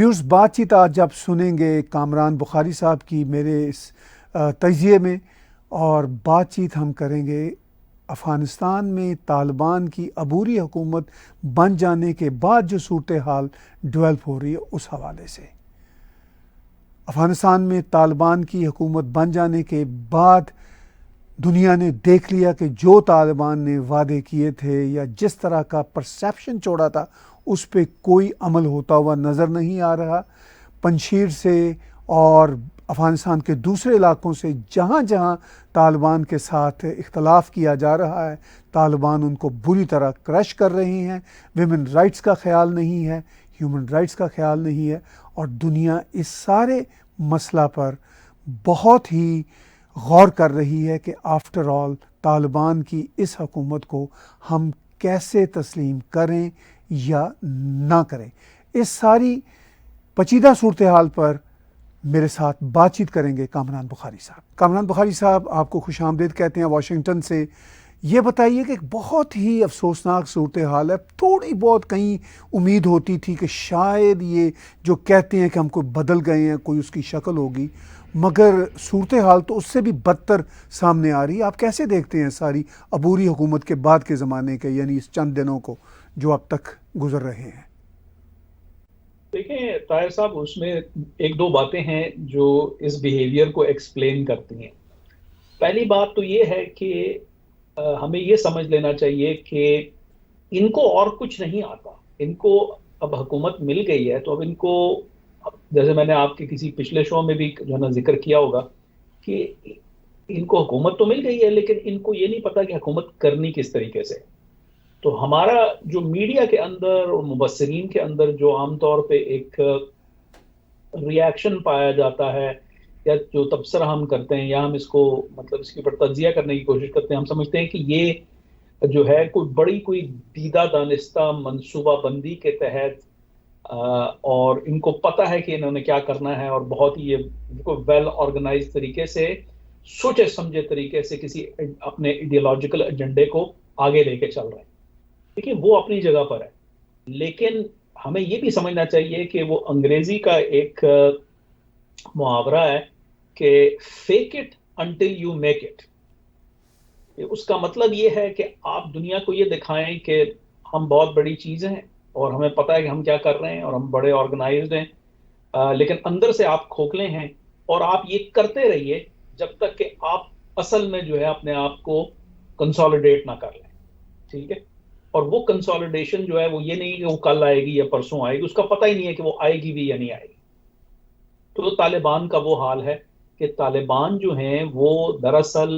Viewers بات چیت آج آپ سنیں گے کامران بخاری صاحب کی میرے اس تجزیے میں، اور بات چیت ہم کریں گے افغانستان میں طالبان کی عبوری حکومت بن جانے کے بعد جو صورتحال ڈیولپ ہو رہی ہے اس حوالے سے۔ افغانستان میں طالبان کی حکومت بن جانے کے بعد دنیا نے دیکھ لیا کہ جو طالبان نے وعدے کیے تھے یا جس طرح کا پرسیپشن چھوڑا تھا اس پہ کوئی عمل ہوتا ہوا نظر نہیں آ رہا۔ پنجشیر سے اور افغانستان کے دوسرے علاقوں سے جہاں جہاں طالبان کے ساتھ اختلاف کیا جا رہا ہے، طالبان ان کو بری طرح کرش کر رہے ہیں۔ ویمن رائٹس کا خیال نہیں ہے، ہیومن رائٹس کا خیال نہیں ہے، اور دنیا اس سارے مسئلہ پر بہت ہی غور کر رہی ہے کہ آفٹر آل طالبان کی اس حکومت کو ہم کیسے تسلیم کریں یا نہ کریں۔ اس ساری پیچیدہ صورتحال پر میرے ساتھ بات چیت کریں گے کامران بخاری صاحب۔ کامران بخاری صاحب، آپ کو خوش آمدید کہتے ہیں واشنگٹن سے۔ یہ بتائیے کہ ایک بہت ہی افسوسناک صورتحال ہے، تھوڑی بہت کہیں امید ہوتی تھی کہ شاید یہ جو کہتے ہیں کہ ہم کوئی بدل گئے ہیں، کوئی اس کی شکل ہوگی، مگر صورتحال تو اس سے بھی بدتر سامنے آ رہی ہے۔ آپ کیسے دیکھتے ہیں ساری عبوری حکومت کے بعد کے زمانے کے، یعنی اس چند دنوں کو جو اب تک گزر رہے ہیں؟ دیکھیں طاہر صاحب، اس میں ایک دو باتیں ہیں جو اس بیہیویئر کو ایکسپلین کرتی ہیں۔ پہلی بات تو یہ ہے کہ ہمیں یہ سمجھ لینا چاہیے کہ ان کو اور کچھ نہیں آتا۔ ان کو اب حکومت مل گئی ہے تو اب ان کو، جیسے میں نے آپ کے کسی پچھلے شو میں بھی جو ہے نا ذکر کیا ہوگا کہ ان کو حکومت تو مل گئی ہے لیکن ان کو یہ نہیں پتا کہ حکومت کرنی کس طریقے سے۔ تو ہمارا جو میڈیا کے اندر اور مبصرین کے اندر جو عام طور پہ ایک ری ایکشن پایا جاتا ہے یا جو تبصرہ ہم کرتے ہیں یا ہم اس کو مطلب اس کے اوپر تجزیہ کرنے کی کوشش کرتے ہیں، ہم سمجھتے ہیں کہ یہ جو ہے کوئی دیدہ دانستہ منصوبہ بندی کے تحت اور ان کو پتہ ہے کہ انہوں نے کیا کرنا ہے، اور بہت ہی ویل آرگنائز طریقے سے، سوچے سمجھے طریقے سے کسی اپنے ایڈیالوجیکل ایجنڈے کو آگے لے کے چل رہے ہیں۔ دیکھیں وہ اپنی جگہ پر ہے، لیکن ہمیں یہ بھی سمجھنا چاہیے کہ وہ انگریزی کا ایک محاورہ ہے کہ fake it until you make it. اس کا مطلب یہ ہے کہ آپ دنیا کو یہ دکھائیں کہ ہم بہت بڑی چیز ہیں اور ہمیں پتہ ہے کہ ہم کیا کر رہے ہیں اور ہم بڑے آرگنائزڈ ہیں، لیکن اندر سے آپ کھوکھلے ہیں، اور آپ یہ کرتے رہیے جب تک کہ آپ اصل میں جو ہے اپنے آپ کو کنسالیڈیٹ نہ کر لیں۔ ٹھیک ہے؟ اور وہ کنسالیڈیشن جو ہے وہ یہ نہیں کہ وہ کل آئے گی یا پرسوں آئے گی، اس کا پتہ ہی نہیں ہے کہ وہ آئے گی بھی یا نہیں آئے گی۔ تو طالبان کا وہ حال ہے کہ طالبان جو ہیں وہ دراصل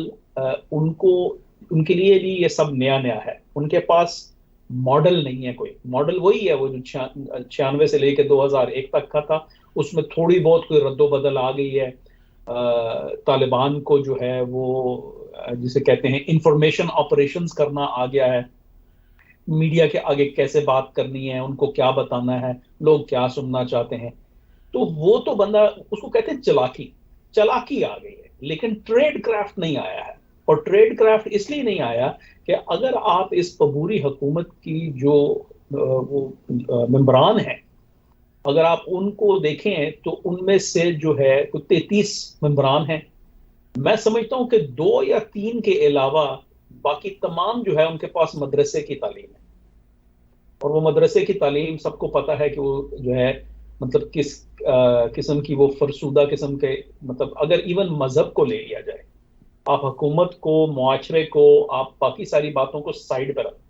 ان کے لیے بھی یہ سب نیا نیا ہے۔ ان کے پاس ماڈل نہیں ہے، کوئی ماڈل وہی ہے وہ جو 96 سے لے کے 2001 تک کا تھا، اس میں تھوڑی بہت کوئی رد و بدل آ گئی ہے۔ طالبان کو جو ہے وہ جسے کہتے ہیں انفارمیشن آپریشنز کرنا آ گیا ہے، میڈیا کے آگے کیسے بات کرنی ہے، ان کو کیا بتانا ہے، لوگ کیا سننا چاہتے ہیں۔ تو وہ تو بندہ، اس کو کہتے ہیں چلاکی آ گئی ہے، لیکن ٹریڈ کرافٹ نہیں آیا ہے۔ اور ٹریڈ کرافٹ اس لیے نہیں آیا کہ اگر آپ اس عبوری حکومت کی جو وہ ممبران ہیں، اگر آپ ان کو دیکھیں تو ان میں سے جو ہے 33 ممبران ہیں۔ میں سمجھتا ہوں کہ 2 یا 3 کے علاوہ باقی تمام جو ہے ان کے پاس مدرسے کی تعلیم ہے، اور وہ مدرسے کی تعلیم سب کو پتہ ہے کہ وہ جو ہے مطلب کس قسم کی، وہ فرسودہ قسم کے، مطلب اگر ایون مذہب کو لے لیا جائے، آپ حکومت کو، معاشرے کو، آپ باقی ساری باتوں کو سائیڈ پہ رکھیں،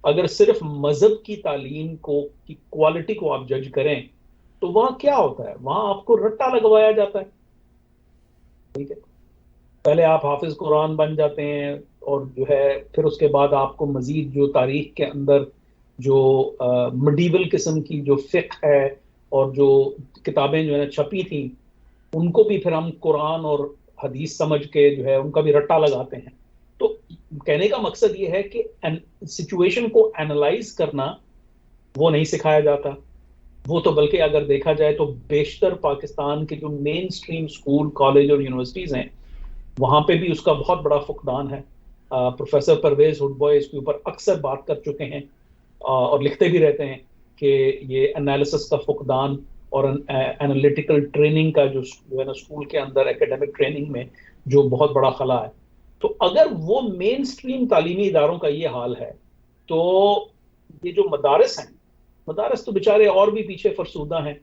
اگر صرف مذہب کی تعلیم کی کوالٹی کو آپ جج کریں تو وہاں کیا ہوتا ہے؟ وہاں آپ کو رٹا لگوایا جاتا ہے۔ ٹھیک ہے؟ پہلے آپ حافظ قرآن بن جاتے ہیں، اور جو ہے پھر اس کے بعد آپ کو مزید جو تاریخ کے اندر جو مڈیول قسم کی جو فقہ ہے اور جو کتابیں جو ہے چھپی تھیں، ان کو بھی پھر ہم قرآن اور حدیث سمجھ کے جو ہے ان کا بھی رٹا لگاتے ہیں۔ تو کہنے کا مقصد یہ ہے کہ سچویشن کو اینالائز کرنا وہ نہیں سکھایا جاتا۔ وہ تو بلکہ اگر دیکھا جائے تو بیشتر پاکستان کے جو مین سٹریم سکول، کالج اور یونیورسٹیز ہیں، وہاں پہ بھی اس کا بہت بڑا فقدان ہے۔ پروفیسر پرویز ہڈبوائے اس کے اوپر اکثر بات کر چکے ہیں اور لکھتے بھی رہتے ہیں کہ یہ انالیسس کا فقدان اور انالیٹیکل ٹریننگ کا جو ہے نا اسکول کے اندر اکیڈمک ٹریننگ میں جو بہت بڑا خلا ہے. تو اگر وہ مین سٹریم تعلیمی اداروں کا یہ حال ہے تو یہ جو مدارس ہیں، مدارس تو بیچارے اور بھی پیچھے فرسودہ ہیں.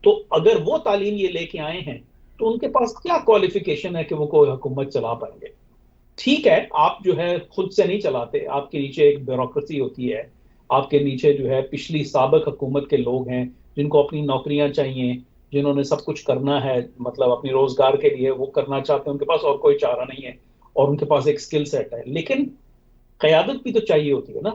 تو اگر وہ تعلیم یہ لے کے آئے ہیں تو ان کے پاس کیا کوالیفیکیشن ہے کہ وہ کوئی حکومت چلا پائیں گے؟ ٹھیک ہے، آپ جو ہے خود سے نہیں چلاتے، آپ کے نیچے ایک بیوروکریسی ہوتی ہے، آپ کے نیچے جو ہے پچھلی سابق حکومت کے لوگ ہیں جن کو اپنی نوکریاں چاہیے، جنہوں نے سب کچھ کرنا ہے، مطلب اپنی روزگار کے لیے وہ کرنا چاہتے ہیں، ان کے پاس اور کوئی چارہ نہیں ہے اور ان کے پاس ایک سکل سیٹ ہے. لیکن قیادت بھی تو چاہیے ہوتی ہے نا.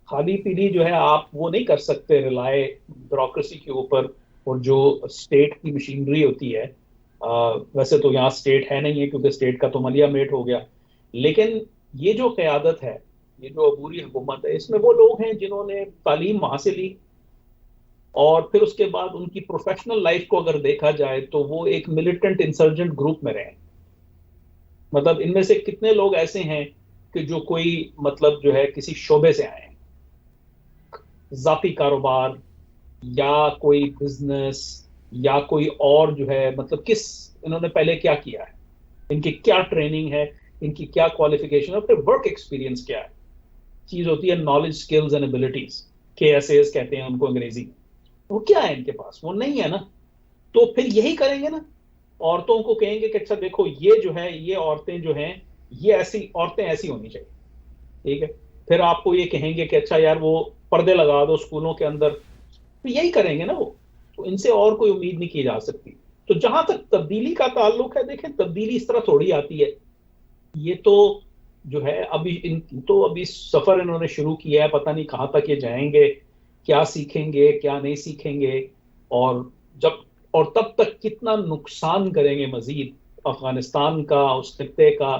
خالی پیلی جو ہے آپ وہ نہیں کر سکتے ریلائے بیوروکریسی کے اوپر. اور جو اسٹیٹ کی مشینری ہوتی ہے، ویسے تو یہاں اسٹیٹ ہے نہیں ہے کیونکہ اسٹیٹ کا تو ملیہ میٹ ہو گیا، لیکن یہ جو قیادت ہے، یہ جو عبوری حکومت ہے، اس میں وہ لوگ ہیں جنہوں نے تعلیم وہاں سے لی اور پھر اس کے بعد ان کی پروفیشنل لائف کو اگر دیکھا جائے تو وہ ایک ملیٹنٹ انسرجنٹ گروپ میں رہے. مطلب ان میں سے کتنے لوگ ایسے ہیں کہ جو کوئی مطلب جو ہے کسی شعبے سے آئے ہیں، ذاتی کاروبار یا کوئی بزنس یا کوئی اور جو ہے، مطلب کس انہوں نے پہلے کیا کیا ہے، ان کی کیا ٹریننگ ہے، ان کی کیا کوالیفیکیشن ہے، پھر ورک ایکسپیرینس کیا ہے. چیز ہوتی ہے knowledge, skills and abilities, KSAs کہتے ہیں ان کو انگریزی میں. وہ کیا ہے ان کے پاس؟ وہ نہیں ہے نا. تو پھر یہی کریں گے نا، عورتوں کو کہیں گے کہ اچھا دیکھو یہ جو ہے، یہ عورتیں جو ہیں، یہ ایسی عورتیں ایسی ہونی چاہیے، ٹھیک ہے. پھر آپ کو یہ کہیں گے کہ اچھا یار وہ پردے لگا دو اسکولوں کے اندر، تو یہی کریں گے نا وہ. تو ان سے اور کوئی امید نہیں کی جا سکتی. تو جہاں تک تبدیلی کا تعلق ہے، دیکھیں تبدیلی اس طرح تھوڑی آتی ہے. یہ تو جو ہے ابھی سفر انہوں نے شروع کیا ہے، پتہ نہیں کہاں تک یہ جائیں گے، کیا سیکھیں گے کیا نہیں سیکھیں گے، اور تب تک کتنا نقصان کریں گے مزید افغانستان کا، اس خطے کا،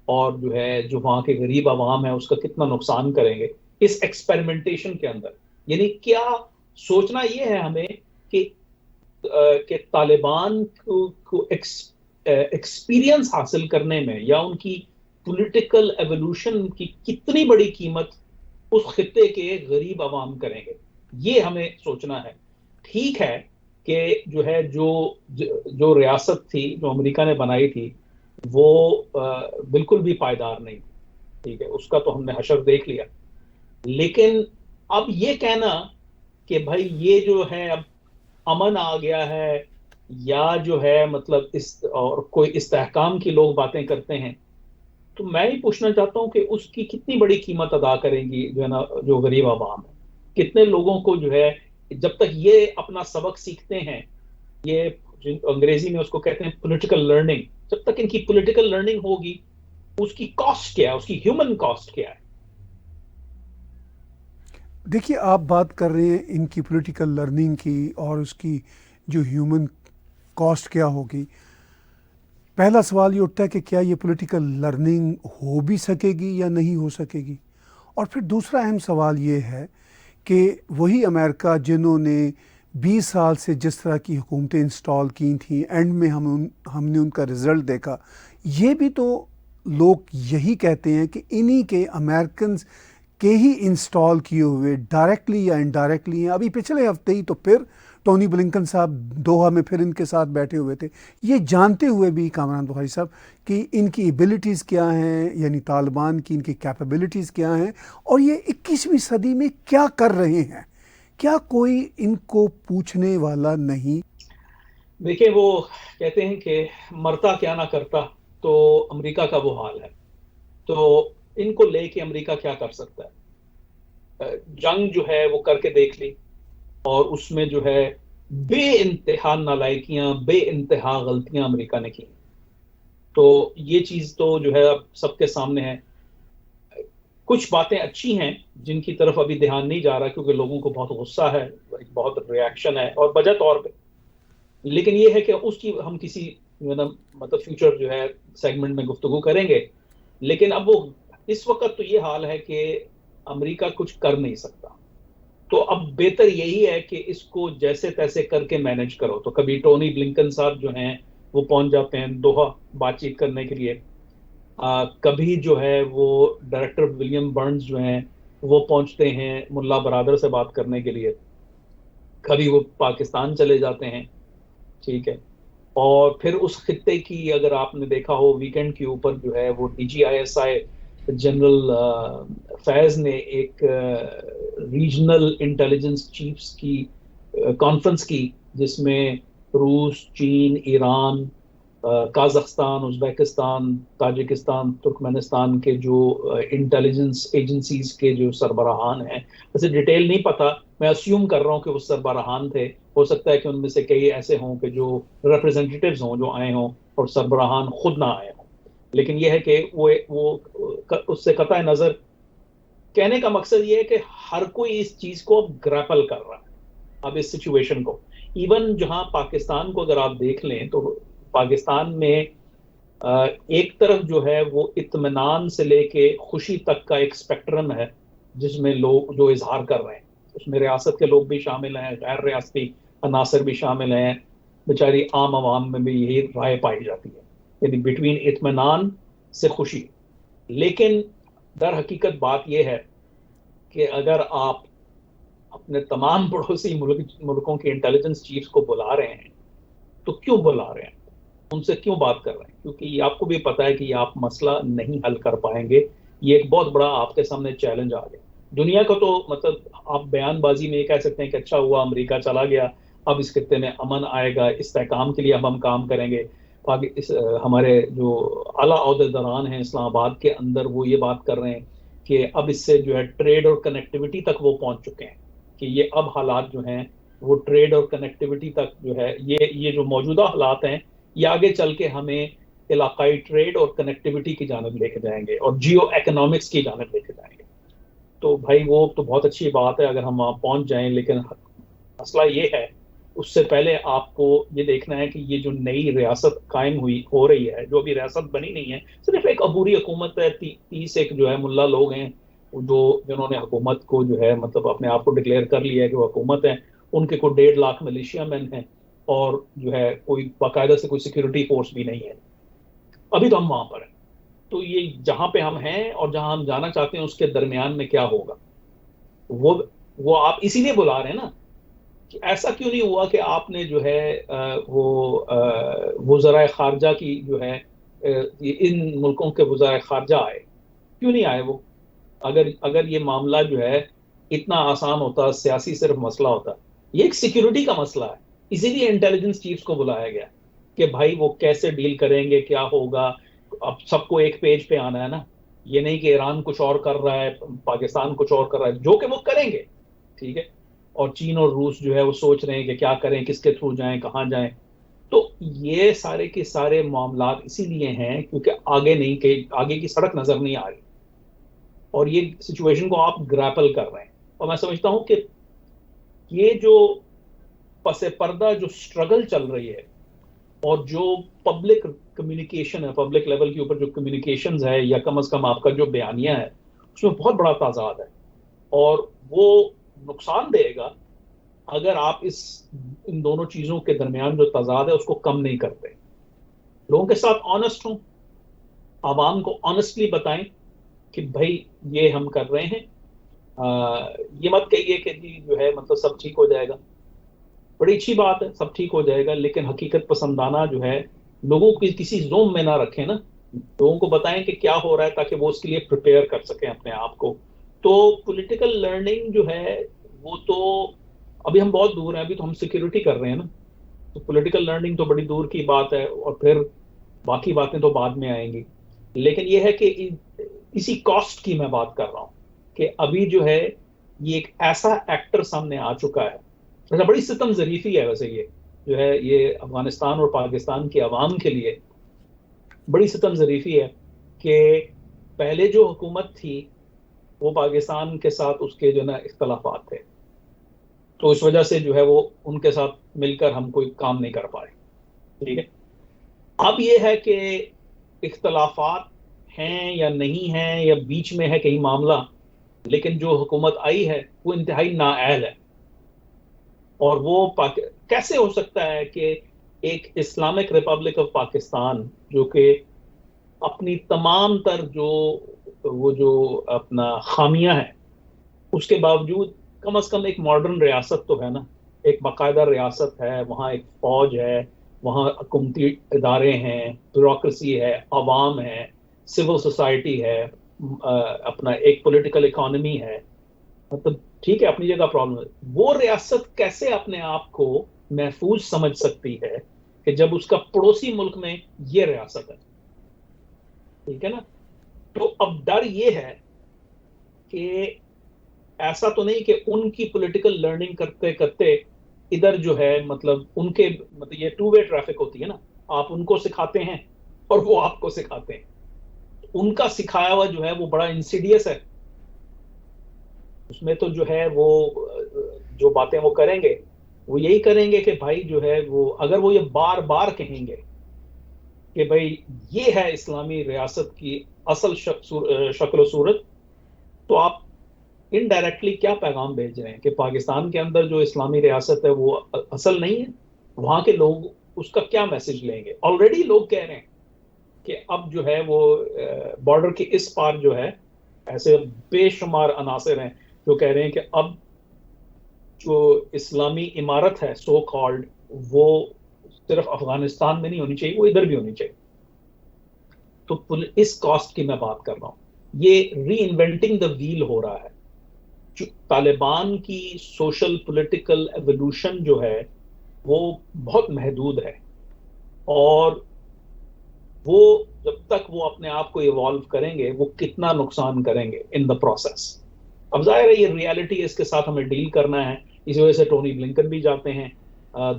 اور جو ہے جو وہاں کے غریب عوام ہے اس کا کتنا نقصان کریں گے اس ایکسپیریمنٹیشن کے اندر. یعنی کیا سوچنا یہ ہے ہمیں کہ طالبان کو ایکسپیرینس حاصل کرنے میں یا ان کی پولیٹیکل ایوولوشن کی کتنی بڑی قیمت اس خطے کے غریب عوام کریں گے، یہ ہمیں سوچنا ہے. ٹھیک ہے کہ جو ہے جو ریاست تھی جو امریکہ نے بنائی تھی وہ بالکل بھی پائیدار نہیں تھی، ٹھیک ہے، اس کا تو ہم نے حشر دیکھ لیا. لیکن اب یہ کہنا کہ بھائی یہ جو ہے اب امن آ گیا ہے یا جو ہے مطلب اور کوئی استحکام کی لوگ باتیں کرتے ہیں، تو میں ہی پوچھنا چاہتا ہوں کہ اس کی کتنی بڑی قیمت ادا کریں گی جو ہے نا جو غریب عوام ہے. کتنے لوگوں کو جو ہے جب تک یہ اپنا سبق سیکھتے ہیں، یہ انگریزی میں اس کو کہتے ہیں پولیٹیکل لرننگ، جب تک ان کی پولیٹیکل لرننگ ہوگی اس کی کاسٹ کیا ہے، اس کی ہیومن کاسٹ کیا ہے. دیکھیے آپ بات کر رہے ہیں ان کی پولیٹیکل لرننگ کی اور اس کی جو ہیومن کاسٹ کیا ہوگی. پہلا سوال یہ اٹھتا ہے کہ کیا یہ پولیٹیکل لرننگ ہو بھی سکے گی یا نہیں ہو سکے گی. اور پھر دوسرا اہم سوال یہ ہے کہ وہی امریکہ جنہوں نے 20 سال سے جس طرح کی حکومتیں انسٹال کی تھیں، اینڈ میں ہم نے ان کا رزلٹ دیکھا. یہ بھی تو لوگ یہی کہتے ہیں کہ انہی کے امریکنز کے ہی انسٹال کیے ہوئے ڈائریکٹلی یا انڈائریکٹلی ہیں. ابھی پچھلے ہفتے ہی تو پھر ٹونی بلنکن صاحب دوحہ میں پھر ان کے ساتھ بیٹھے ہوئے تھے، یہ جانتے ہوئے بھی کامران بخاری صاحب کہ ان کی ایبلٹیز کیا ہیں، یعنی طالبان کی ان کی کیپیبلٹیز کیا ہیں اور یہ 21ویں صدی میں کیا کر رہے ہیں. کیا کوئی ان کو پوچھنے والا نہیں؟ دیکھیں وہ کہتے ہیں کہ مرتا کیا نہ کرتا، تو امریکہ کا وہ حال ہے. تو ان کو لے کے امریکہ کیا کر سکتا ہے؟ جنگ جو ہے وہ کر کے دیکھ لی اور اس میں جو ہے بے انتہا نالائکیاں، بے انتہا غلطیاں امریکہ نے کی. تو یہ چیز تو جو ہے اب سب کے سامنے ہے. کچھ باتیں اچھی ہیں جن کی طرف ابھی دھیان نہیں جا رہا کیونکہ لوگوں کو بہت غصہ ہے، بہت ریاکشن ہے اور وجہ طور پہ. لیکن یہ ہے کہ اس کی ہم کسی مطلب فیوچر جو ہے سیگمنٹ میں گفتگو کریں گے. لیکن اب وہ اس وقت تو یہ حال ہے کہ امریکہ کچھ کر نہیں سکتا. تو اب بہتر یہی ہے کہ اس کو جیسے تیسے کر کے مینج کرو. تو کبھی ٹونی بلنکن صاحب جو ہیں وہ پہنچ جاتے ہیں دوحہ بات چیت کرنے کے لیے، کبھی جو ہے وہ ڈائریکٹر ولیم برنز جو ہیں وہ پہنچتے ہیں ملا برادر سے بات کرنے کے لیے، کبھی وہ پاکستان چلے جاتے ہیں، ٹھیک ہے، اور پھر اس خطے کی اگر آپ نے دیکھا ہو ویکینڈ کے اوپر جو ہے وہ DGISI جنرل فیض نے ایک ریجنل انٹیلیجنس چیفز کی کانفرنس کی، جس میں روس، چین، Iran, Kazakhstan, Uzbekistan, Tajikistan, Turkmenistan کے جو انٹیلیجنس ایجنسیز کے جو سربراہان ہیں، ویسے ڈیٹیل نہیں پتا، میں اسیوم کر رہا ہوں کہ وہ سربراہان تھے، ہو سکتا ہے کہ ان میں سے کئی ایسے ہوں کہ جو ریپرزینٹیٹیوز ہوں جو آئے ہوں اور سربراہان خود نہ آئے ہوں، لیکن یہ ہے کہ وہ اس سے قطع نظر کہنے کا مقصد یہ ہے کہ ہر کوئی اس چیز کو گریپل کر رہا ہے اب اس سچویشن کو. ایون جہاں پاکستان کو اگر آپ دیکھ لیں تو پاکستان میں ایک طرف جو ہے وہ اطمینان سے لے کے خوشی تک کا ایک اسپیکٹرم ہے، جس میں لوگ جو اظہار کر رہے ہیں، اس میں ریاست کے لوگ بھی شامل ہیں، غیر ریاستی عناصر بھی شامل ہیں، بیچاری عام عوام میں بھی یہی رائے پائی جاتی ہے، یعنی بٹوین اطمینان سے خوشی. لیکن در حقیقت بات یہ ہے کہ اگر آپ اپنے تمام پڑوسی ملکوں کے انٹیلیجنس چیفز کو بلا رہے ہیں تو کیوں بلا رہے ہیں، ان سے کیوں بات کر رہے ہیں؟ کیونکہ یہ آپ کو بھی پتا ہے کہ یہ آپ مسئلہ نہیں حل کر پائیں گے، یہ ایک بہت بڑا آپ کے سامنے چیلنج آ گیا. دنیا کا تو مطلب آپ بیان بازی میں یہ کہہ سکتے ہیں کہ اچھا ہوا امریکہ چلا گیا، اب اس خطے میں امن آئے گا، استحکام کے لیے اب ہم کام کریں گے. ہمارے جو اعلیٰ عہدیداران ہیں اسلام آباد کے اندر وہ یہ بات کر رہے ہیں کہ اب اس سے جو ہے ٹریڈ اور کنیکٹیوٹی تک وہ پہنچ چکے ہیں کہ یہ اب حالات جو ہیں وہ ٹریڈ اور کنیکٹیوٹی تک جو ہے یہ جو موجودہ حالات ہیں یہ آگے چل کے ہمیں علاقائی ٹریڈ اور کنیکٹیوٹی کی جانب لے کے جائیں گے اور جیو ایکنامکس کی جانب لے کے جائیں گے. تو بھائی وہ تو بہت اچھی بات ہے اگر ہم وہاں پہنچ جائیں، لیکن مسئلہ یہ ہے اس سے پہلے آپ کو یہ دیکھنا ہے کہ یہ جو نئی ریاست قائم ہو رہی ہے، جو ابھی ریاست بنی نہیں ہے، صرف ایک عبوری حکومت ہے، 30 ایک جو ہے ملا لوگ ہیں جنہوں نے حکومت کو جو ہے مطلب اپنے آپ کو ڈکلیئر کر لیا ہے کہ وہ حکومت ہے، ان کے کوئی 1.5 لاکھ ملیشیا مین ہیں اور جو ہے کوئی باقاعدہ سے کوئی سیکیورٹی فورس بھی نہیں ہے. ابھی تو ہم وہاں پر ہیں، تو یہ جہاں پہ ہم ہیں اور جہاں ہم جانا چاہتے ہیں اس کے درمیان میں کیا ہوگا، وہ آپ اسی لیے بلا رہے ہیں نا. کہ ایسا کیوں نہیں ہوا کہ آپ نے جو ہے وہ وزرائے خارجہ کی جو ہے ان ملکوں کے وزرائے خارجہ آئے، کیوں نہیں آئے وہ؟ اگر یہ معاملہ جو ہے اتنا آسان ہوتا، سیاسی صرف مسئلہ ہوتا، یہ ایک سیکیورٹی کا مسئلہ ہے، اسی لیے انٹیلیجنس چیفز کو بلایا گیا کہ بھائی وہ کیسے ڈیل کریں گے، کیا ہوگا. اب سب کو ایک پیج پہ آنا ہے نا، یہ نہیں کہ ایران کچھ اور کر رہا ہے، پاکستان کچھ اور کر رہا ہے، جو کہ وہ کریں گے، ٹھیک ہے، اور چین اور روس جو ہے وہ سوچ رہے ہیں کہ کیا کریں، کس کے تھرو جائیں، کہاں جائیں. تو یہ سارے کے سارے معاملات اسی لیے ہیں کیونکہ آگے کی سڑک نظر نہیں آ رہی اور یہ سچویشن کو آپ گریپل کر رہے ہیں. اور میں سمجھتا ہوں کہ یہ جو پس پردہ جو سٹرگل چل رہی ہے اور جو پبلک کمیونیکیشن ہے، پبلک لیول کے اوپر جو کمیونیکیشنز ہے یا کم از کم آپ کا جو بیانیہ ہے، اس میں بہت بڑا تضاد ہے اور وہ نقصان دے گا اگر آپ ان دونوں چیزوں کے درمیان جو تضاد ہے اس کو کم نہیں کرتے. لوگوں کے ساتھ آنسٹ ہوں، عوام کو آنسٹلی بتائیں کہ بھائی یہ ہم کر رہے ہیں. یہ مت کہیے کہ جی جو ہے مطلب سب ٹھیک ہو جائے گا، بڑی اچھی بات ہے سب ٹھیک ہو جائے گا، لیکن حقیقت پسندانہ جو ہے لوگوں کو کسی زوم میں نہ رکھیں نا، لوگوں کو بتائیں کہ کیا ہو رہا ہے تاکہ وہ اس کے لیے پریپیئر کر سکیں اپنے آپ کو. تو پولیٹیکل لرننگ جو ہے وہ تو ابھی ہم بہت دور ہیں، ابھی تو ہم سیکیورٹی کر رہے ہیں نا، تو پولیٹیکل لرننگ تو بڑی دور کی بات ہے اور پھر باقی باتیں تو بعد میں آئیں گی. لیکن یہ ہے کہ اسی کاسٹ کی میں بات کر رہا ہوں کہ ابھی جو ہے یہ ایک ایسا ایکٹر سامنے آ چکا ہے. ویسے بڑی ستم ظریفی ہے، ویسے یہ جو ہے یہ افغانستان اور پاکستان کے عوام کے لیے بڑی ستم ظریفی ہے کہ پہلے جو حکومت تھی وہ پاکستان کے ساتھ اس کے جو نا اختلافات تھے، تو اس وجہ سے جو ہے وہ ان کے ساتھ مل کر ہم کوئی کام نہیں کر پائے، ٹھیک ہے. اب یہ ہے کہ اختلافات ہیں یا نہیں ہیں یا بیچ میں ہے کہیں معاملہ، لیکن جو حکومت آئی ہے وہ انتہائی نااہل ہے. اور وہ کیسے ہو سکتا ہے کہ ایک اسلامک ریپبلک آف پاکستان جو کہ اپنی تمام تر جو اپنا خامیاں ہیں اس کے باوجود کم از کم ایک ماڈرن ریاست تو ہے نا، ایک باقاعدہ ریاست ہے، وہاں ایک فوج ہے، وہاں حکومتی ادارے ہیں، بیوروکریسی ہے، عوام ہے، سول سوسائٹی ہے، اپنا ایک پولیٹیکل اکانومی ہے. مطلب ٹھیک ہے، اپنی جگہ پرابلم ہے. وہ ریاست کیسے اپنے آپ کو محفوظ سمجھ سکتی ہے کہ جب اس کا پڑوسی ملک میں یہ ریاست ہے؟ ٹھیک ہے نا. تو اب ڈر یہ ہے کہ ایسا تو نہیں کہ ان کی پولیٹیکل لرننگ کرتے کرتے ادھر جو ہے مطلب ان کے مطلب یہ ٹو وے ٹریفک ہوتی ہے نا، آپ ان کو سکھاتے ہیں اور وہ آپ کو سکھاتے ہیں. ان کا سکھایا ہوا جو ہے وہ بڑا انسیڈیس ہے. اس میں تو جو ہے وہ جو باتیں وہ کریں گے وہ یہی کریں گے کہ بھائی جو ہے وہ اگر وہ یہ بار بار کہیں گے کہ بھائی یہ ہے اسلامی ریاست کی اصل شکل و صورت، تو آپ انڈائریکٹلی کیا پیغام بھیج رہے ہیں کہ پاکستان کے اندر جو اسلامی ریاست ہے وہ اصل نہیں ہے. وہاں کے لوگ اس کا کیا میسج لیں گے؟ آلریڈی لوگ کہہ رہے ہیں کہ اب جو ہے وہ بارڈر کے اس پار جو ہے ایسے بے شمار عناصر ہیں جو کہہ رہے ہیں کہ اب جو اسلامی عمارت ہے سو کالڈ وہ صرف افغانستان میں نہیں ہونی چاہیے، وہ ادھر بھی ہونی چاہیے. تو اس کاسٹ کی میں بات کر رہا ہوں. یہ ری انوینٹنگ دا ویل ہو رہا ہے. طالبان کی سوشل پولیٹیکل ایوولوشن جو ہے وہ بہت محدود ہے، اور وہ جب تک وہ اپنے آپ کو ایوالو کریں گے وہ کتنا نقصان کریں گے ان دا پروسیس. اب ظاہر ہے یہ ریالٹی ہے، اس کے ساتھ ہمیں ڈیل کرنا ہے. اسی وجہ سے ٹونی بلنکن بھی جاتے ہیں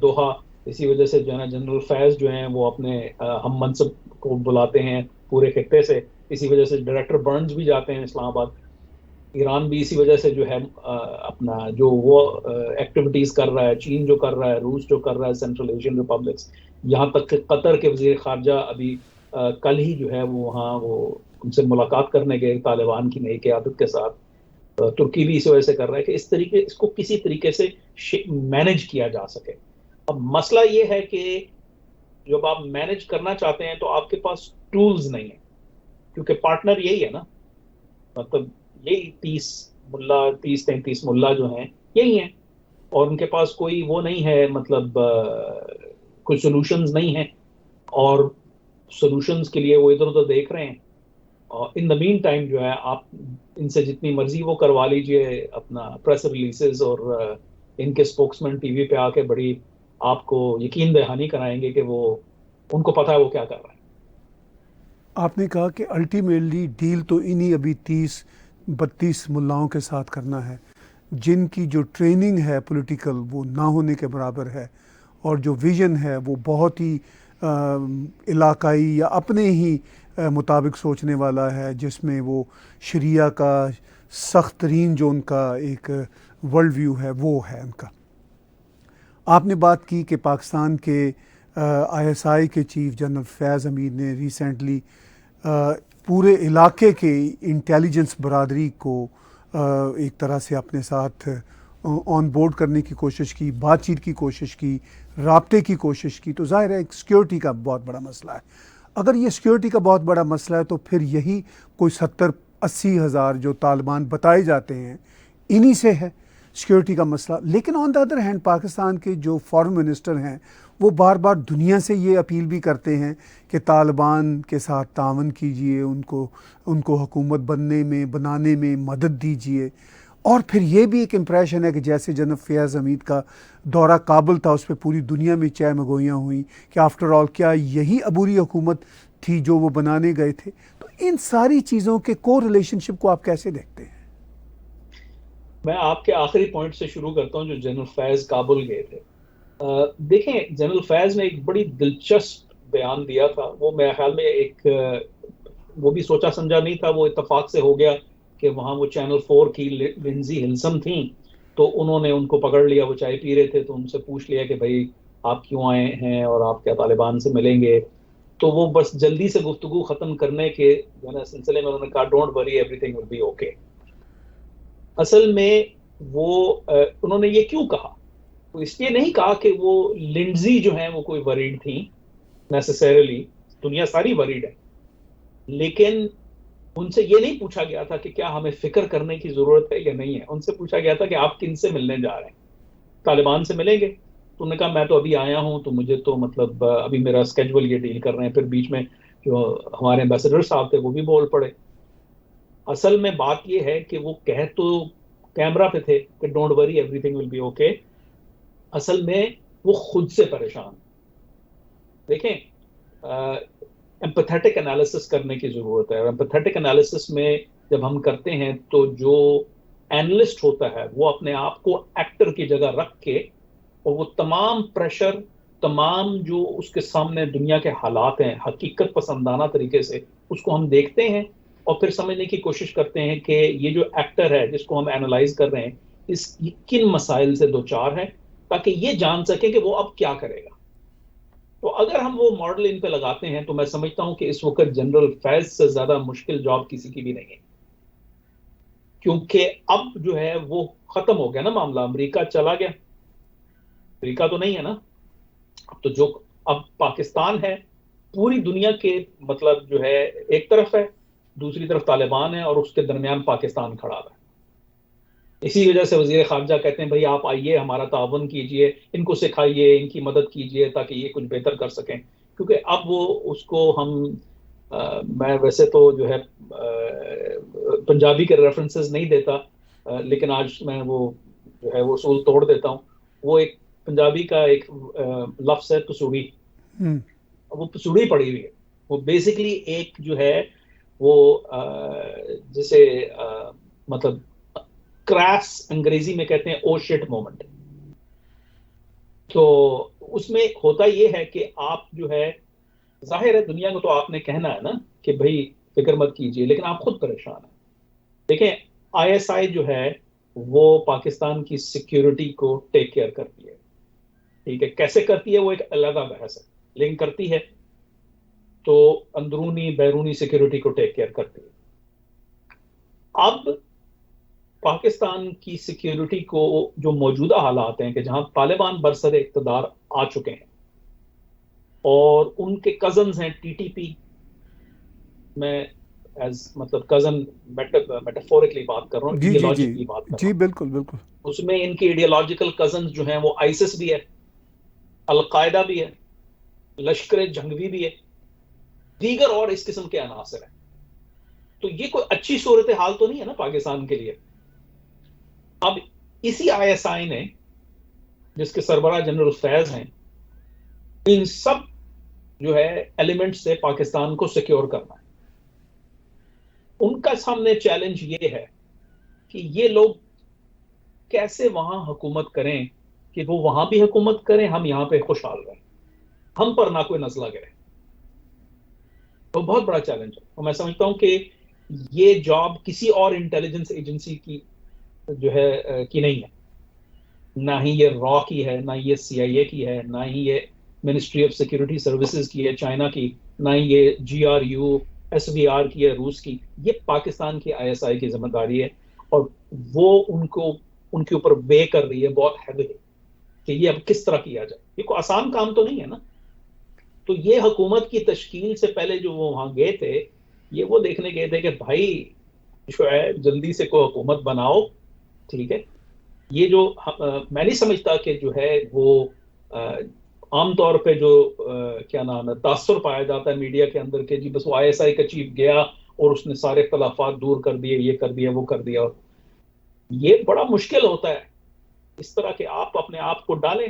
دوحہ. اسی وجہ سے جو ہے نا جنرل فیض جو ہیں وہ اپنے ہم منصب کو بلاتے ہیں پورے خطے سے. اسی وجہ سے ڈائریکٹر برنز بھی جاتے ہیں اسلام آباد. ایران بھی اسی وجہ سے جو ہے اپنا جو وہ ایکٹیویٹیز کر رہا ہے، چین جو کر رہا ہے، روس جو کر رہا ہے، سینٹرل ایشین ریپبلکس، یہاں تک کہ قطر کے وزیر خارجہ ابھی کل ہی جو ہے وہ وہاں وہ ان سے ملاقات کرنے گئے طالبان کی نئی قیادت کے ساتھ. ترکی بھی اسی وجہ سے کر رہا ہے کہ اس کو کسی طریقے سے مینج کیا جا سکے. اب مسئلہ یہ ہے کہ جب آپ مینج کرنا چاہتے ہیں تو آپ کے پاس ٹولز نہیں ہیں، کیونکہ پارٹنر یہی ہے نا. مطلب یہی 30-33 ملا جو ہیں یہی ہیں، اور ان کے پاس کوئی وہ نہیں ہے، مطلب کوئی سولوشنز نہیں ہیں، اور سولوشنز کے لیے وہ ادھر ادھر دیکھ رہے ہیں. ان دا مین ٹائم جو ہے آپ ان سے جتنی مرضی وہ کروا لیجئے اپنا پریس ریلیزز، اور ان کے اسپوکسمین ٹی وی پہ آ کے بڑی آپ کو یقین دہانی کرائیں گے کہ وہ ان کو پتہ ہے وہ کیا کر رہے ہیں. آپ نے کہا کہ الٹیمیٹلی ڈیل تو انہی ابھی 30-32 ملاؤں کے ساتھ کرنا ہے جن کی جو ٹریننگ ہے پولیٹیکل وہ نہ ہونے کے برابر ہے، اور جو ویژن ہے وہ بہت ہی علاقائی یا اپنے ہی مطابق سوچنے والا ہے، جس میں وہ شریعہ کا سخت ترین جو ان کا ایک ورلڈ ویو ہے وہ ہے ان کا. آپ نے بات کی کہ پاکستان کے آئی ایس آئی کے چیف جنرل فیض حمید نے ریسنٹلی پورے علاقے کے انٹیلیجنس برادری کو ایک طرح سے اپنے ساتھ آن بورڈ کرنے کی کوشش کی، بات چیت کی کوشش کی، رابطے کی کوشش کی. تو ظاہر ہے ایک سیکیورٹی کا بہت بڑا مسئلہ ہے. اگر یہ سیکیورٹی کا بہت بڑا مسئلہ ہے تو پھر یہی کوئی 70-80 ہزار جو طالبان بتائے جاتے ہیں انہی سے ہے سیکیورٹی کا مسئلہ. لیکن آن دا ادر ہینڈ پاکستان کے جو فارن منسٹر ہیں وہ بار بار دنیا سے یہ اپیل بھی کرتے ہیں کہ طالبان کے ساتھ تعاون کیجئے، ان کو حکومت بنانے میں مدد دیجئے. اور پھر یہ بھی ایک امپریشن ہے کہ جیسے جنرل فیض حمید کا دورہ کابل تھا، اس پہ پوری دنیا میں چہ مگوئیاں ہوئیں کہ آفٹر آل کیا یہی عبوری حکومت تھی جو وہ بنانے گئے تھے. تو ان ساری چیزوں کے کو ریلیشن شپ کو آپ کیسے دیکھتے ہیں؟ میں آپ کے آخری پوائنٹ سے شروع کرتا ہوں جو جنرل فیض کابل گئے تھے. دیکھیں جنرل فیض نے ایک بڑی دلچسپ بیان دیا تھا. وہ میرے خیال میں ایک وہ بھی سوچا سمجھا نہیں تھا، وہ اتفاق سے ہو گیا کہ وہاں وہ چینل 4 کی لنزی ہلسن تھیں، تو انہوں نے ان کو پکڑ لیا. وہ چائے پی رہے تھے تو ان سے پوچھ لیا کہ بھائی آپ کیوں آئے ہیں اور آپ کیا طالبان سے ملیں گے. تو وہ بس جلدی سے گفتگو ختم کرنے کے جو ہے نا سلسلے میں انہوں نے کہا don't worry everything will be okay. اصل میں وہ انہوں نے یہ کیوں کہا؟ تو اس لیے نہیں کہا کہ وہ لنڈزی جو ہیں وہ کوئی وریڈ تھیں نیسیسریلی، دنیا ساری وریڈ ہے، لیکن ان سے یہ نہیں پوچھا گیا تھا کہ کیا ہمیں فکر کرنے کی ضرورت ہے یا نہیں ہے. ان سے پوچھا گیا تھا کہ آپ کن سے ملنے جا رہے ہیں. طالبان سے ملیں گے. تو انہوں نے کہا میں تو ابھی آیا ہوں تو مجھے تو مطلب ابھی میرا اسکیجول یہ ڈیل کر رہے ہیں. پھر بیچ میں جو ہمارے ایمبیسڈر صاحب تھے وہ بھی بول پڑے. اصل میں بات یہ ہے کہ وہ کہہ تو کیمرہ پہ تھے کہ don't worry everything will be okay. اصل میں وہ خود سے پریشان. دیکھیں ایمپیتھیٹک انالیسس کرنے کی ضرورت ہے. ایمپیتھیٹک انالیسس میں جب ہم کرتے ہیں تو جو اینالسٹ ہوتا ہے وہ اپنے آپ کو ایکٹر کی جگہ رکھ کے اور وہ تمام پریشر, تمام جو اس کے سامنے دنیا کے حالات ہیں حقیقت پسندانہ طریقے سے اس کو ہم دیکھتے ہیں اور پھر سمجھنے کی کوشش کرتے ہیں کہ یہ جو ایکٹر ہے جس کو ہم اینالائز کر رہے ہیں اس کن مسائل سے دوچار ہے, تاکہ یہ جان سکیں کہ وہ اب کیا کرے گا. تو اگر ہم وہ ماڈل ان پہ لگاتے ہیں تو میں سمجھتا ہوں کہ اس وقت جنرل فیض سے زیادہ مشکل جاب کسی کی بھی نہیں ہے, کیونکہ اب جو ہے وہ ختم ہو گیا نا معاملہ. امریکہ چلا گیا, امریکہ تو نہیں ہے نا. اب تو جو اب پاکستان ہے پوری دنیا کے مطلب جو ہے ایک طرف ہے, دوسری طرف طالبان ہے اور اس کے درمیان پاکستان کھڑا ہے. اسی وجہ سے وزیر خارجہ کہتے ہیں بھائی آپ آئیے ہمارا تعاون کیجئے, ان کو سکھائیے, ان کی مدد کیجئے تاکہ یہ کچھ بہتر کر سکیں. کیونکہ اب وہ اس کو ہم میں ویسے تو جو ہے پنجابی کے ریفرنسز نہیں دیتا, لیکن آج میں وہ جو ہے وہ اصول توڑ دیتا ہوں. وہ ایک پنجابی کا ایک لفظ ہے پسوڑی. وہ پسوڑی پڑی ہوئی ہے. وہ بیسکلی ایک جو ہے وہ جسے مطلب کراس انگریزی میں کہتے ہیں او شٹ مومنٹ. تو اس میں ہوتا یہ ہے کہ آپ جو ہے ظاہر ہے دنیا کو تو آپ نے کہنا ہے نا کہ بھائی فکر مت کیجئے, لیکن آپ خود پریشان ہیں. دیکھیں آئی ایس آئی جو ہے وہ پاکستان کی سیکیورٹی کو ٹیک کیئر کرتی ہے. ٹھیک ہے, کیسے کرتی ہے وہ ایک علیحدہ بحث ہے, لیکن کرتی ہے تو اندرونی بیرونی سیکیورٹی کو ٹیک کیئر کرتی ہے. اب پاکستان کی سیکیورٹی کو جو موجودہ حالات ہیں کہ جہاں طالبان برسر اقتدار آ چکے ہیں اور ان کے کزنز ہیں ٹی ٹی پی, میں ایز مطلب کزن میٹافورکلی بات کر رہا ہوں, ایڈیالوجیکلی بات کر رہا ہوں. جی بالکل بالکل. اس میں ان کے ایڈیالوجیکل کزنز جو ہیں وہ آئیسس بھی ہے, القاعدہ بھی ہے, لشکر جنگوی بھی ہے, دیگر اور اس قسم کے عناصر ہیں. تو یہ کوئی اچھی صورتحال تو نہیں ہے نا پاکستان کے لیے. اب اسی آئی ایس آئی نے جس کے سربراہ جنرل فیض ہیں ان سب جو ہے ایلیمنٹ سے پاکستان کو سیکیور کرنا ہے. ان کا سامنے چیلنج یہ ہے کہ یہ لوگ کیسے وہاں حکومت کریں کہ وہ وہاں بھی حکومت کریں, ہم یہاں پہ خوشحال رہیں, ہم پر نہ کوئی نزلہ گرے. تو بہت بڑا چیلنج ہے. اور میں سمجھتا ہوں کہ یہ جاب کسی اور انٹیلیجنس ایجنسی کی جو ہے کی نہیں ہے, نہ ہی یہ را کی ہے, نہ یہ سی آئی اے کی ہے, نہ ہی یہ منسٹری آف سیکورٹی سروسز کی ہے چائنا کی, نہ ہی یہ G R U S V R کی ہے روس کی. یہ پاکستان کی آئی ایس آئی کی ذمہ داری ہے اور وہ ان کے اوپر وے کر رہی ہے بہت ہیوی کہ یہ اب کس طرح کیا جائے. یہ کوئی آسان کام تو نہیں ہے نا. تو یہ حکومت کی تشکیل سے پہلے جو وہ وہاں گئے تھے یہ وہ دیکھنے گئے تھے کہ بھائی جو ہے جلدی سے کوئی حکومت بناؤ. ٹھیک ہے, یہ جو میں نہیں سمجھتا کہ جو ہے وہ عام طور پہ جو کیا نام ہے تاثر پایا جاتا ہے میڈیا کے اندر کہ جی بس وہ آئی ایس آئی کا چیف گیا اور اس نے سارے اختلافات دور کر دیے, یہ کر دیا, وہ کر دیا. یہ بڑا مشکل ہوتا ہے اس طرح کہ آپ اپنے آپ کو ڈالیں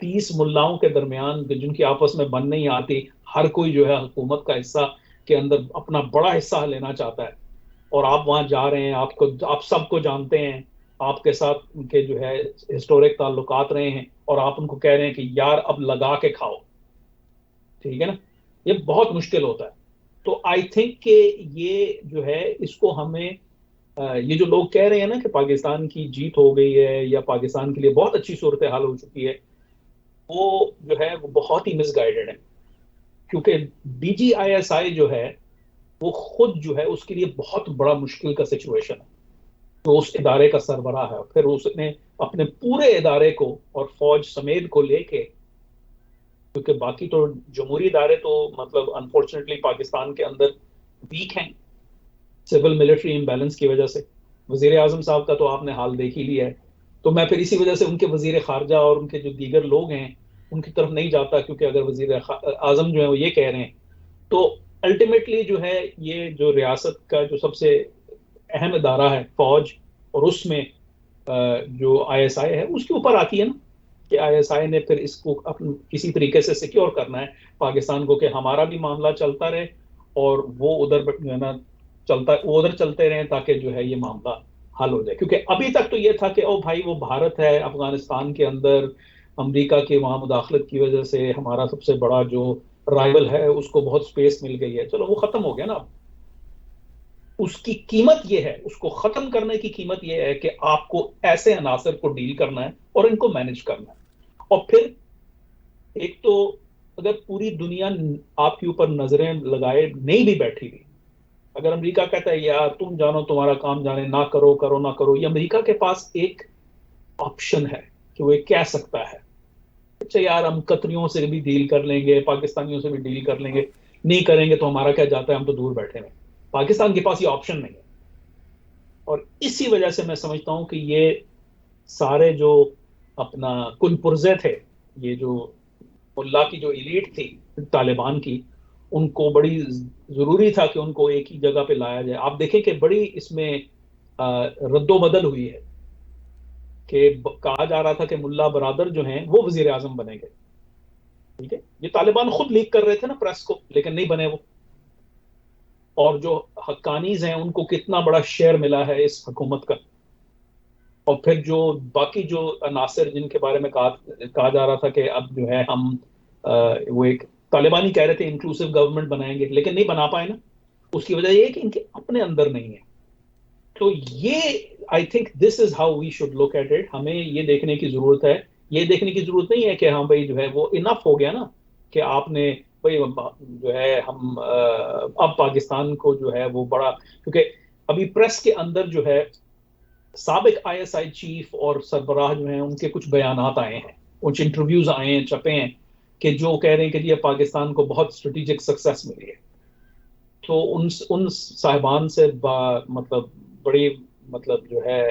30 ملاؤں کے درمیان جن کی آپس میں بن نہیں آتی, ہر کوئی جو ہے حکومت کا حصہ کے اندر اپنا بڑا حصہ لینا چاہتا ہے, اور آپ وہاں جا رہے ہیں, آپ سب کو جانتے ہیں, آپ کے ساتھ ان کے جو ہے ہسٹورک تعلقات رہے ہیں, اور آپ ان کو کہہ رہے ہیں کہ یار اب لگا کے کھاؤ. ٹھیک ہے نا, یہ بہت مشکل ہوتا ہے. تو آئی تھنک کہ یہ جو ہے اس کو ہمیں یہ جو لوگ کہہ رہے ہیں نا کہ پاکستان کی جیت ہو گئی ہے یا پاکستان کے لیے بہت اچھی صورتحال ہو چکی ہے, وہ جو ہے وہ بہت ہی مس گائیڈڈ ہے. کیونکہ D G I S I جو ہے وہ خود جو ہے اس کے لیے بہت بڑا مشکل کا سچویشن ہے. تو اس ادارے کا سربراہ ہے, پھر اس نے اپنے پورے ادارے کو اور فوج سمیت کو لے کے, کیونکہ باقی تو جمہوری ادارے تو مطلب انفارچونیٹلی پاکستان کے اندر ویک ہیں سول ملٹری امبیلنس کی وجہ سے. وزیر اعظم صاحب کا تو آپ نے حال دیکھ ہی لیا ہے. تو میں پھر اسی وجہ سے ان کے وزیر خارجہ اور ان کے جو دیگر لوگ ہیں ان کی طرف نہیں جاتا، کیونکہ اگر وزیر اعظم جو ہے وہ یہ کہہ رہے ہیں تو الٹیمیٹلی جو ہے یہ جو ریاست کا جو سب سے اہم ادارہ ہے فوج، اور اس میں جو آئی ایس آئی ہے اس کے اوپر آتی ہے نا، کہ آئی ایس آئی نے پھر اس کو کسی طریقے سے سیکیور کرنا ہے پاکستان کو، کہ ہمارا بھی معاملہ چلتا رہے اور وہ ادھر جو ہے نا وہ ادھر چلتے رہیں، تاکہ جو ہے یہ معاملہ حل ہو جائے. کیونکہ ابھی تک تو یہ تھا کہ او بھائی وہ بھارت ہے افغانستان کے اندر، امریکہ کے وہاں مداخلت کی وجہ سے ہمارا سب سے بڑا جو رائول ہے اس کو بہت سپیس مل گئی ہے، چلو وہ ختم ہو گیا نا. اس کی قیمت یہ ہے، اس کو ختم کرنے کی قیمت یہ ہے کہ آپ کو ایسے عناصر کو ڈیل کرنا ہے اور ان کو مینج کرنا ہے. اور پھر ایک تو اگر پوری دنیا آپ کے اوپر نظریں لگائے نہیں بھی بیٹھی ہوئی، اگر امریکہ کہتا ہے یار تم جانو تمہارا کام جانے، نہ کرو کرو نہ کرو، یہ امریکہ کے پاس ایک آپشن ہے کہ وہ کہہ سکتا ہے اچھا یار ہم قطریوں سے بھی ڈیل کر لیں گے، پاکستانیوں سے بھی ڈیل کر لیں گے، نہیں کریں گے تو ہمارا کیا جاتا ہے، ہم تو دور بیٹھے ہیں. پاکستان کے پاس یہ آپشن نہیں ہے، اور اسی وجہ سے میں سمجھتا ہوں کہ یہ سارے جو اپنا کن پرزے تھے، یہ جو ملا کی جو ایلیٹ تھی طالبان کی، ان کو بڑی ضروری تھا کہ ان کو ایک ہی جگہ پہ لایا جائے. آپ دیکھیں کہ بڑی اس میں رد و بدل ہوئی ہے، کہ کہا جا رہا تھا کہ ملا برادر جو ہیں وہ وزیر اعظم بنے گے. ٹھیک ہے، یہ طالبان خود لیک کر رہے تھے نا پریس کو، لیکن نہیں بنے وہ. اور جو حقانیز ہیں ان کو کتنا بڑا شیئر ملا ہے اس حکومت کا. اور پھر جو باقی جو عناصر جن کے بارے میں کہا جا رہا تھا کہ اب جو ہے ہم وہ ایک طالبانی کہہ رہے تھے انکلوسیو گورنمنٹ بنائیں گے، لیکن نہیں بنا پائے نا. اس کی وجہ یہ ہے کہ ان کے اپنے اندر نہیں ہے. تو یہ I think this is how we should look at it. ہمیں یہ دیکھنے کی ضرورت ہے، یہ دیکھنے کی ضرورت نہیں ہے کہ ہاں بھائی جو ہے وہ انف ہو گیا نا، کہ آپ نے بھائی جو ہے ہم اب پاکستان کو جو ہے وہ بڑا، کیونکہ ابھی پریس کے اندر جو ہے سابق آئی ایس آئی چیف اور سربراہ جو ہیں ان کے کچھ بیانات آئے ہیں، کچھ انٹرویوز آئے ہیں، چھپے ہیں، کہ جو کہہ رہے ہیں کہ یہ پاکستان کو بہت اسٹریٹجک سکسیس ملی ہے. تو ان صاحبان سے مطلب بڑی مطلب جو ہے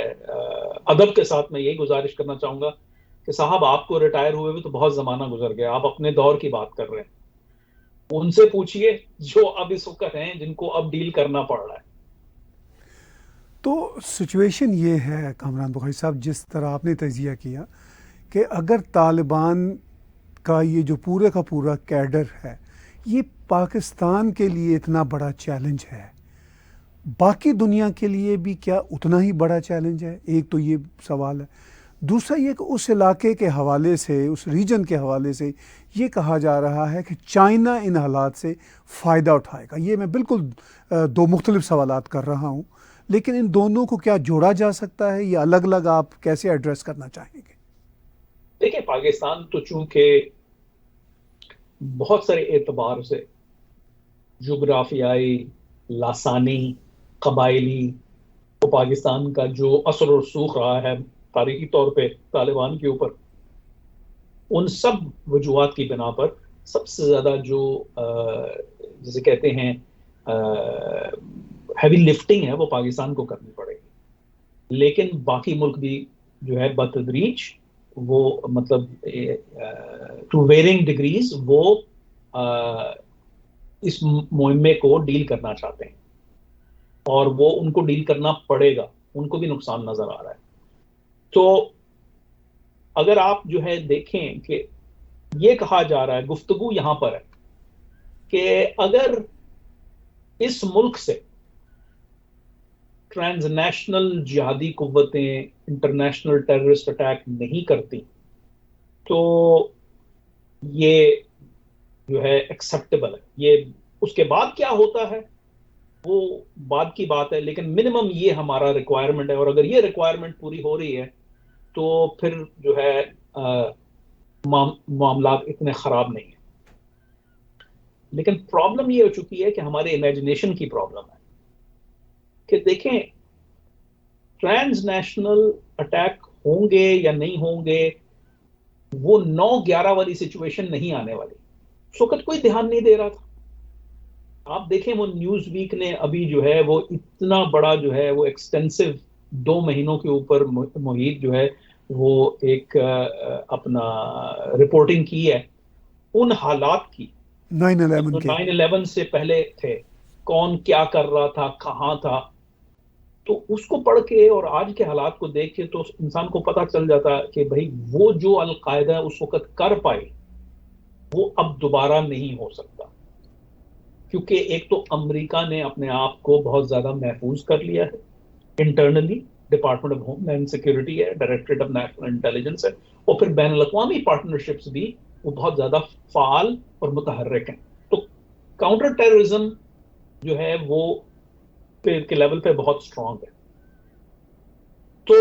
ادب کے ساتھ میں یہی گزارش کرنا چاہوں گا کہ صاحب آپ کو ریٹائر ہوئے ہوئے تو بہت زمانہ گزر گیا، آپ اپنے دور کی بات کر رہے ہیں. ان سے پوچھئے جو اب اس وقت ہیں، جن کو اب ڈیل کرنا پڑ رہا ہے. تو سچویشن یہ ہے کامران بخاری صاحب، جس طرح آپ نے تجزیہ کیا کہ اگر طالبان کا یہ جو پورے کا پورا کیڈر ہے یہ پاکستان کے لیے اتنا بڑا چیلنج ہے، باقی دنیا کے لیے بھی کیا اتنا ہی بڑا چیلنج ہے؟ ایک تو یہ سوال ہے. دوسرا یہ کہ اس علاقے کے حوالے سے، اس ریجن کے حوالے سے یہ کہا جا رہا ہے کہ چائنا ان حالات سے فائدہ اٹھائے گا. یہ میں بالکل دو مختلف سوالات کر رہا ہوں، لیکن ان دونوں کو کیا جوڑا جا سکتا ہے یا الگ الگ آپ کیسے ایڈریس کرنا چاہیں گے؟ دیکھیں پاکستان تو چونکہ بہت سارے اعتبار سے جغرافیائی، لاسانی، قبائلی، تو پاکستان کا جو اثر و رسوخ رہا ہے تاریخی طور پہ طالبان کے اوپر، ان سب وجوہات کی بنا پر سب سے زیادہ جو جسے کہتے ہیں ہیوی لفٹنگ ہے وہ پاکستان کو کرنی پڑے گی. لیکن باقی ملک بھی جو ہے بتدریج وہ مطلب ٹو ویرنگ ڈگریز وہ اس مہمے کو ڈیل کرنا چاہتے ہیں، اور وہ ان کو ڈیل کرنا پڑے گا، ان کو بھی نقصان نظر آ رہا ہے. تو اگر آپ جو ہے دیکھیں کہ یہ کہا جا رہا ہے، گفتگو یہاں پر ہے کہ اگر اس ملک سے ٹرانس نیشنل جہادی قوتیں انٹرنیشنل ٹیررسٹ اٹیک نہیں کرتی تو یہ جو ہے ایکسیپٹیبل ہے. یہ اس کے بعد کیا ہوتا ہے وہ بعد کی بات ہے، لیکن منیمم یہ ہمارا ریکوائرمنٹ ہے. اور اگر یہ ریکوائرمنٹ پوری ہو رہی ہے تو پھر جو ہے معاملات اتنے خراب نہیں ہیں. لیکن پرابلم یہ ہو چکی ہے کہ ہمارے امیجنیشن کی پرابلم ہے کہ دیکھیں ٹرانس نیشنل اٹیک ہوں گے یا نہیں ہوں گے، وہ 9/11 والی سچویشن نہیں آنے والی. اس وقت کوئی دھیان نہیں دے رہا تھا. آپ دیکھیں وہ نیوز ویک نے ابھی جو ہے وہ اتنا بڑا جو ہے وہ ایکسٹینسو 2 مہینوں کے اوپر محیط جو ہے وہ ایک اپنا رپورٹنگ کی ہے ان حالات کی 9/11 جو کے 9/11 سے پہلے تھے، کون کیا کر رہا تھا، کہاں تھا، تو اس کو پڑھ کے اور آج کے حالات کو دیکھ کے تو انسان کو پتہ چل جاتا کہ بھائی وہ جو القاعدہ اس وقت کر پائی وہ اب دوبارہ نہیں ہو سکتا، کیونکہ ایک تو امریکہ نے اپنے آپ کو بہت زیادہ محفوظ کر لیا ہے internally, department of homeland security ہے، ڈائریکٹریٹ آف نیشنل انٹیلیجنس ہے، اور پھر بین الاقوامی پارٹنرشپس بھی وہ بہت زیادہ فعال اور متحرک ہیں. تو کاؤنٹر ٹیررزم جو ہے وہ کے لیول پہ بہت اسٹرانگ ہے. تو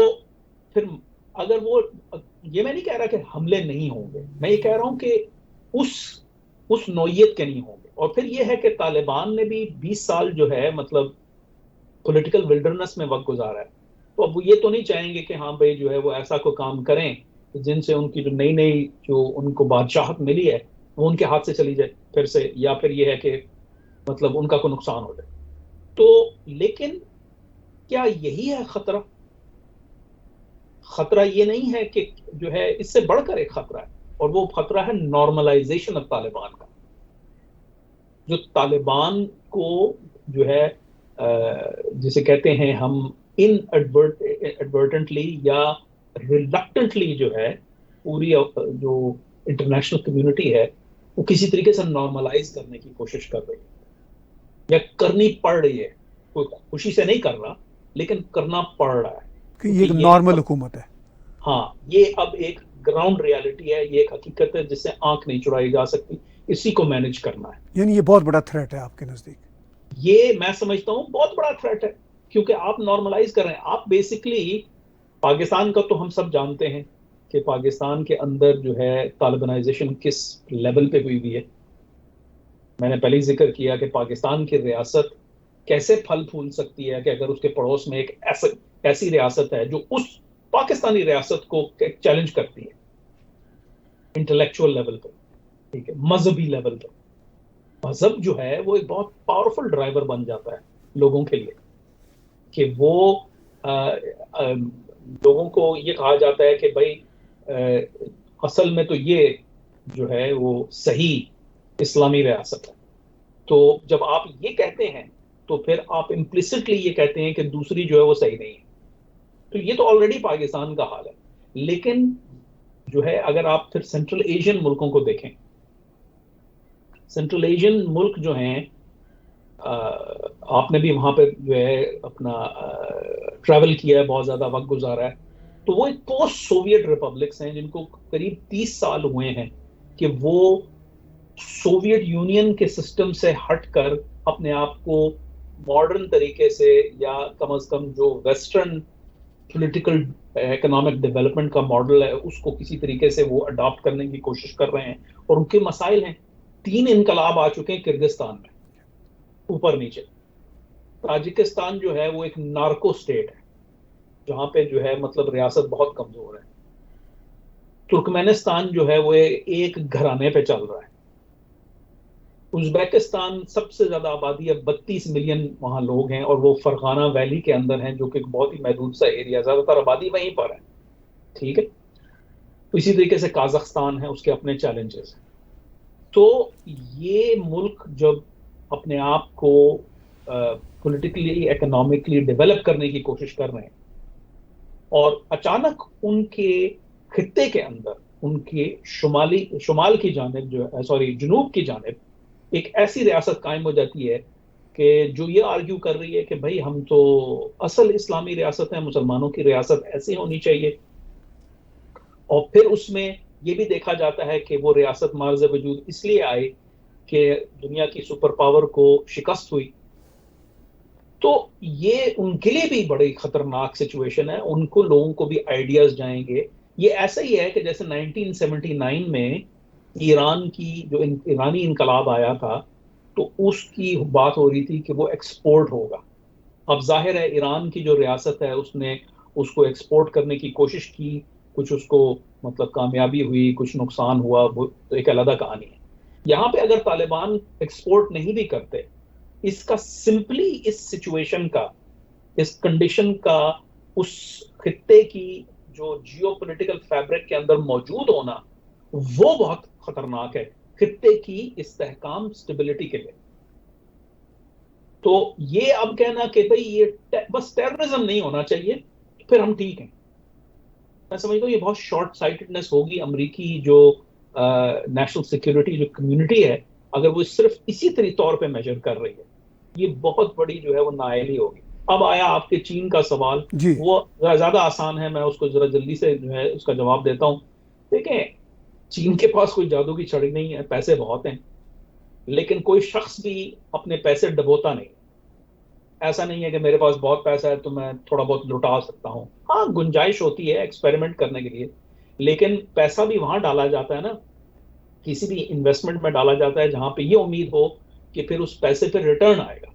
پھر اگر وہ، یہ میں نہیں کہہ رہا کہ حملے نہیں ہوں گے، میں یہ کہہ رہا ہوں کہ اس نوعیت کے نہیں ہوں گے. اور پھر یہ ہے کہ طالبان نے بھی 20 سال جو ہے مطلب پولیٹیکل ولڈرنس میں وقت گزارا ہے، تو اب وہ یہ تو نہیں چاہیں گے کہ ہاں بھائی جو ہے وہ ایسا کوئی کام کریں جن سے ان کی جو نئی جو ان کو بادشاہت ملی ہے وہ ان کے ہاتھ سے چلی جائے پھر سے، یا پھر یہ ہے کہ مطلب ان کا کوئی نقصان ہو جائے. تو لیکن کیا یہی ہے خطرہ؟ خطرہ یہ نہیں ہے کہ جو ہے اس سے بڑھ کر ایک خطرہ ہے، اور وہ خطرہ ہے نارملائزیشن آف طالبان کا. جو طالبان کو جو ہے جسے کہتے ہیں ہم ان ایڈورٹنٹلی یا ریلکٹنٹلی جو ہے پوری جو انٹرنیشنل کمیونٹی ہے وہ کسی طریقے سے نارملائز کرنے کی کوشش کر رہی ہے یا کرنی پڑ رہی ہے. کوئی خوشی سے نہیں کر رہا لیکن کرنا پڑ رہا ہے کہ یہ ایک نارمل حکومت ہے. ہاں، یہ اب ایک گراؤنڈ ریالٹی ہے، یہ ایک حقیقت ہے جس سے آنکھ نہیں چڑائی جا سکتی، اسی کو مینج کرنا ہے. یعنی یہ بہت بڑا تھریٹ ہے آپ کے نزدیک؟ یہ میں سمجھتا ہوں بہت بڑا تھریٹ ہے، کیونکہ آپ نارملائز کر رہے ہیں. آپ بیسکلی پاکستان کا تو ہم سب جانتے ہیں کہ پاکستان کے اندر جو ہے طالبانائزیشن کس لیول پہ ہوئی ہے. میں نے پہلے ذکر کیا کہ پاکستان کی ریاست کیسے پھل پھول سکتی ہے کہ اگر اس کے پڑوس میں ایک ایسی ریاست ہے جو اس پاکستانی ریاست کو چیلنج کرتی ہے انٹلیکچوئل لیول پہ، ٹھیک ہے، مذہبی لیول پہ. مذہب جو ہے وہ ایک بہت پاورفل ڈرائیور بن جاتا ہے لوگوں کے لیے، کہ وہ لوگوں کو یہ کہا جاتا ہے کہ بھائی اصل میں تو یہ جو ہے وہ صحیح اسلامی ریاست ہے. تو جب آپ یہ کہتے ہیں تو پھر آپ امپلیسٹلی یہ کہتے ہیں کہ دوسری جو ہے وہ صحیح نہیں ہے. تو یہ تو آلریڈی پاکستان کا حال ہے. لیکن جو ہے اگر آپ پھر سینٹرل ایشین ملکوں کو دیکھیں، سینٹرل ایشین ملک جو ہیں، آپ نے بھی وہاں پہ جو ہے اپنا ٹریول کیا ہے، بہت زیادہ وقت گزارا ہے، تو وہ ایک پوسٹ سوویٹ ریپبلکس ہیں جن کو قریب 30 سال ہوئے ہیں کہ وہ سوویٹ یونین کے سسٹم سے ہٹ کر اپنے آپ کو ماڈرن طریقے سے یا کم از کم جو ویسٹرن پولیٹیکل اکنامک ڈیولپمنٹ کا ماڈل ہے اس کو کسی طریقے سے وہ اڈاپٹ کرنے کی کوشش کر رہے ہیں. اور ان کے مسائل ہیں، 3 انقلاب آ چکے ہیں کرغزستان میں اوپر نیچے. تاجکستان جو ہے وہ ایک نارکو سٹیٹ ہے جہاں پہ جو ہے مطلب ریاست بہت کمزور ہے. ترکمینستان جو ہے وہ ایک گھرانے پہ چل رہا ہے. ازبیکستان سب سے زیادہ آبادی ہے، 32 ملین وہاں لوگ ہیں، اور وہ فرغانہ ویلی کے اندر ہیں جو کہ بہت ہی محدود سا ایریا، زیادہ تر آبادی وہیں پر ہے، ٹھیک ہے. اسی طریقے سے کازخستان ہے، اس کے اپنے چیلنجز ہیں. تو یہ ملک جب اپنے آپ کو پولیٹیکلی اکنامکلی ڈیولپ کرنے کی کوشش کر رہے ہیں اور اچانک ان کے خطے کے اندر ان کے شمال کی جانب جو ہے جنوب کی جانب ایک ایسی ریاست قائم ہو جاتی ہے کہ جو یہ آرگیو کر رہی ہے کہ بھائی ہم تو اصل اسلامی ریاست ہیں، مسلمانوں کی ریاست ایسی ہونی چاہیے. اور پھر اس میں یہ بھی دیکھا جاتا ہے کہ وہ ریاست معرض وجود اس لیے آئے کہ دنیا کی سپر پاور کو شکست ہوئی. تو یہ ان کے لیے بھی بڑی خطرناک سچویشن ہے. ان کو لوگوں کو بھی آئیڈیاز جائیں گے. یہ ایسا ہی ہے کہ جیسے 1979 میں ایران کی جو ایرانی انقلاب آیا تھا تو اس کی بات ہو رہی تھی کہ وہ ایکسپورٹ ہوگا. اب ظاہر ہے ایران کی جو ریاست ہے اس نے اس کو ایکسپورٹ کرنے کی کوشش کی، کچھ اس کو مطلب کامیابی ہوئی، کچھ نقصان ہوا، وہ تو ایک علیحدہ کہانی ہے. یہاں پہ اگر طالبان ایکسپورٹ نہیں بھی کرتے، اس کا سمپلی اس سچویشن کا، اس کنڈیشن کا اس خطے کی جو جیو پولیٹیکل فیبرک کے اندر موجود ہونا وہ بہت خطرناک ہے خطے کی استحکام اسٹیبلٹی کے لیے. تو یہ اب کہنا کہ بھئی یہ بس ٹیررزم نہیں ہونا چاہیے پھر ہم ٹھیک ہیں، میں سمجھتا ہوں یہ بہت شارٹ سائٹڈنس ہوگی. امریکی جو نیشنل سیکیورٹی جو کمیونٹی ہے اگر وہ صرف اسی طور پہ میجر کر رہی ہے یہ بہت بڑی جو ہے وہ نااہلی ہوگی. اب آیا آپ کے چین کا سوال، جی وہ ذرا زیادہ آسان ہے، میں اس کو ذرا جلدی سے جو ہے اس کا جواب دیتا ہوں. دیکھیں چین کے پاس کوئی جادو کی چھڑی نہیں ہے، پیسے بہت ہیں، لیکن کوئی شخص بھی اپنے پیسے ڈبوتا نہیں. ایسا نہیں ہے کہ میرے پاس بہت پیسہ ہے تو میں تھوڑا بہت لٹا سکتا ہوں. ہاں گنجائش ہوتی ہے ایکسپیریمنٹ کرنے کے لیے، لیکن پیسہ بھی وہاں ڈالا جاتا ہے نا، کسی بھی انویسٹمنٹ میں ڈالا جاتا ہے جہاں پہ یہ امید ہو کہ پھر اس پیسے پہ ریٹرن آئے گا.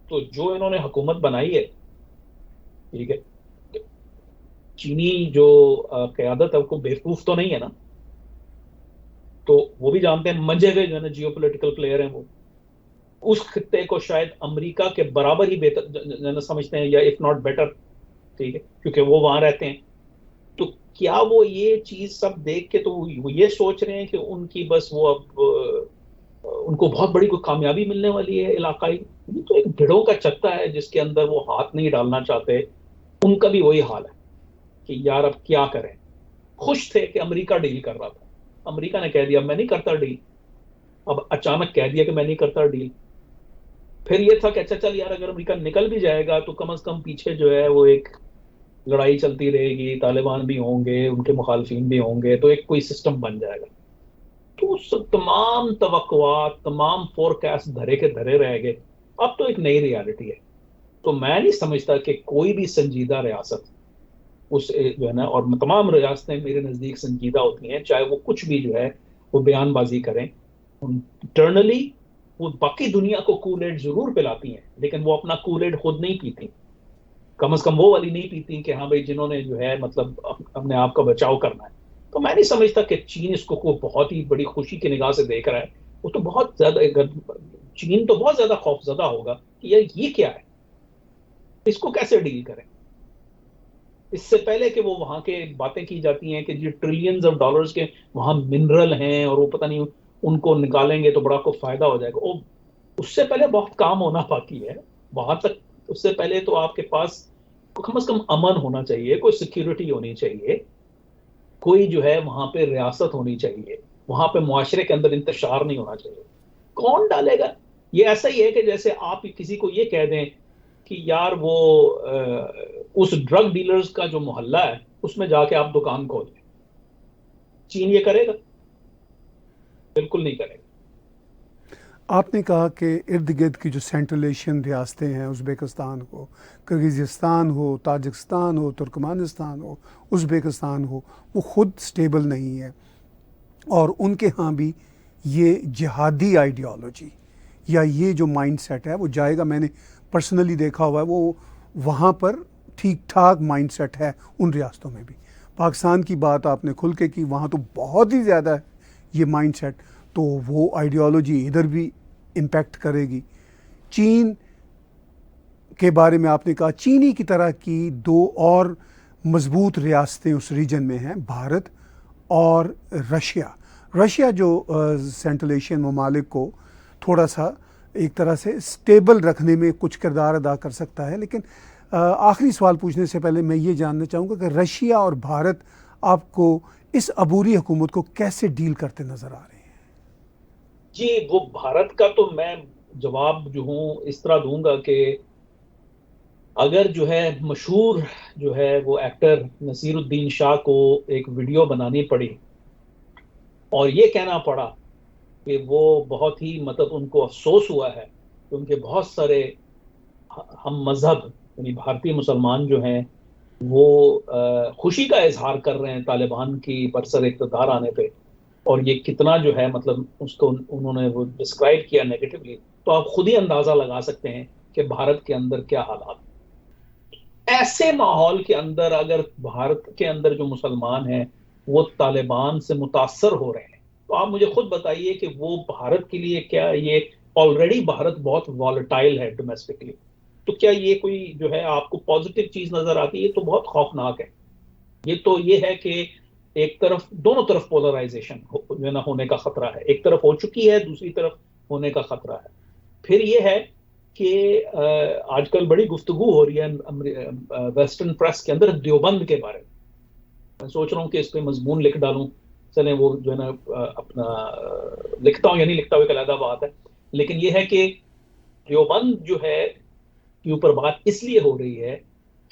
تو جو انہوں نے حکومت بنائی ہے، ٹھیک ہے، چینی جو قیادت ہے وہ بیوقوف تو نہیں ہے نا، تو وہ بھی جانتے ہیں منجے ہوئے جو ہے نا جیو پولیٹیکل پلیئر ہیں، وہ اس خطے کو شاید امریکہ کے برابر ہی بہتر سمجھتے ہیں یا اف ناٹ بیٹر، ٹھیک ہے، کیونکہ وہ وہاں رہتے ہیں. تو کیا وہ یہ چیز سب دیکھ کے تو وہ یہ سوچ رہے ہیں کہ ان کی بس وہ اب ان کو بہت بڑی کوئی کامیابی ملنے والی ہے علاقائی؟ یہ تو ایک بھیڑوں کا چتا ہے جس کے اندر وہ ہاتھ نہیں ڈالنا چاہتے. ان کا بھی وہی حال ہے کہ یار اب کیا کریں. خوش تھے کہ امریکہ ڈیل کر رہا تھا، امریکہ نے کہہ دیا میں نہیں کرتا ڈیل، اب اچانک کہہ دیا کہ میں نہیں کرتا ڈیل. پھر یہ تھا کہ اچھا چل یار اگر امریکہ نکل بھی جائے گا تو کم از کم پیچھے جو ہے وہ ایک لڑائی چلتی رہے گی، طالبان بھی ہوں گے، ان کے مخالفین بھی ہوں گے، تو ایک کوئی سسٹم بن جائے گا. تو تمام توقعات، تمام فورکاسٹ دھرے کے دھرے رہ گئے. اب تو ایک نئی ریالٹی ہے. تو میں نہیں سمجھتا کہ کوئی بھی سنجیدہ ریاست اس جو ہے نا، اور تمام ریاستیں میرے نزدیک سنجیدہ ہوتی ہیں چاہے وہ کچھ بھی جو ہے وہ بیان بازی کریں. انٹرنلی وہ باقی دنیا کو کول ایڈ ضرور پلاتی ہیں لیکن وہ اپنا کول ایڈ خود نہیں پیتی، کم از کم وہ والی نہیں پیتی کہ ہاں بھائی جنہوں نے جو ہے مطلب اپنے آپ کا بچاؤ کرنا ہے. تو میں نہیں سمجھتا کہ چین اس کو بہت ہی بڑی خوشی کی نگاہ سے دیکھ رہا ہے. وہ تو بہت زیادہ چین تو بہت زیادہ خوفزدہ ہوگا کہ یار یہ کیا ہے، اس کو کیسے ڈیل کریں. اس سے پہلے کہ وہ وہاں کے باتیں کی جاتی ہیں کہ جی ٹریلینز آف ڈالرز کے وہاں منرل ہیں اور وہ پتہ نہیں ان کو نکالیں گے تو بڑا کو فائدہ ہو جائے گا. اس سے پہلے بہت کام ہونا باقی ہے وہاں تک. اس سے پہلے تو آپ کے پاس کم از کم امن ہونا چاہیے، کوئی سیکیورٹی ہونی چاہیے، کوئی جو ہے وہاں پہ ریاست ہونی چاہیے، وہاں پہ معاشرے کے اندر انتشار نہیں ہونا چاہیے. کون ڈالے گا؟ یہ ایسا ہی ہے کہ جیسے آپ کسی کو یہ کہہ دیں کہ یار وہ اس ڈرگ ڈیلرز کا جو محلہ ہے اس میں جا کے آپ دکان کھول لیں. چین یہ کرے گا؟ بالکل نہیں کرے گا. آپ نے کہا کہ ارد گرد کی جو سینٹرل ایشین ریاستیں ہیں، ازبیکستان ہو، کرغزستان ہو، تاجکستان ہو، ترکمانستان ہو، ازبیکستان ہو، وہ خود سٹیبل نہیں ہے اور ان کے ہاں بھی یہ جہادی آئیڈیالوجی یا یہ جو مائنڈ سیٹ ہے وہ جائے گا. میں نے پرسنلی دیکھا ہوا ہے وہ وہاں پر ٹھیک ٹھاک مائنڈ سیٹ ہے ان ریاستوں میں بھی. پاکستان کی بات آپ نے کھل کے کی، وہاں تو بہت ہی زیادہ ہے یہ مائنڈ سیٹ، تو وہ آئیڈیالوجی ادھر بھی امپیکٹ کرے گی. چین کے بارے میں آپ نے کہا چینی کی طرح کی دو اور مضبوط ریاستیں اس ریجن میں ہیں، بھارت اور رشیا. رشیا جو سینٹرل ایشین ممالک کو تھوڑا سا ایک طرح سے سٹیبل رکھنے میں کچھ کردار ادا کر سکتا ہے. لیکن آخری سوال پوچھنے سے پہلے میں یہ جاننا چاہوں گا کہ رشیا اور بھارت آپ کو اس عبوری حکومت کو کیسے ڈیل کرتے نظر آ رہے ہیں؟ جی وہ بھارت کا تو میں جواب جو ہوں اس طرح دوں گا کہ اگر جو ہے مشہور جو ہے وہ ایکٹر نصیر الدین شاہ کو ایک ویڈیو بنانی پڑی اور یہ کہنا پڑا کہ وہ بہت ہی مطلب ان کو افسوس ہوا ہے کہ ان کے بہت سارے ہم مذہب یعنی بھارتی مسلمان جو ہیں وہ خوشی کا اظہار کر رہے ہیں طالبان کی برسر اقتدار آنے پہ، اور یہ کتنا جو ہے مطلب اس کو انہوں نے وہ ڈسکرائب کیا نیگیٹولی، تو آپ خود ہی اندازہ لگا سکتے ہیں کہ بھارت کے اندر کیا حالات. ایسے ماحول کے اندر اگر بھارت کے اندر جو مسلمان ہیں وہ طالبان سے متاثر ہو رہے ہیں تو آپ مجھے خود بتائیے کہ وہ بھارت کے لیے کیا، یہ آلریڈی بھارت بہت والٹائل ہے ڈومیسٹکلی، تو کیا یہ کوئی جو ہے آپ کو پازیٹیو چیز نظر آتی ہے؟ تو بہت خوفناک ہے. یہ ہے کہ ایک طرف دونوں طرف پولرائزیشن جو ہے نا ہونے کا خطرہ ہے. ایک طرف ہو چکی ہے, دوسری طرف ہونے کا خطرہ ہے. پھر یہ ہے کہ آج کل بڑی گفتگو ہو رہی ہے ویسٹرن پریس کے اندر دیوبند کے بارے میں. میں سوچ رہا ہوں کہ اس پہ مضمون لکھ ڈالوں. چلیں وہ جو ہے نا اپنا لکھتا ہوں یا نہیں لکھتا ہوں ایک علیحدہ بات ہے, لیکن یہ ہے کہ دیوبند جو ہے کے اوپر بات اس لیے ہو رہی ہے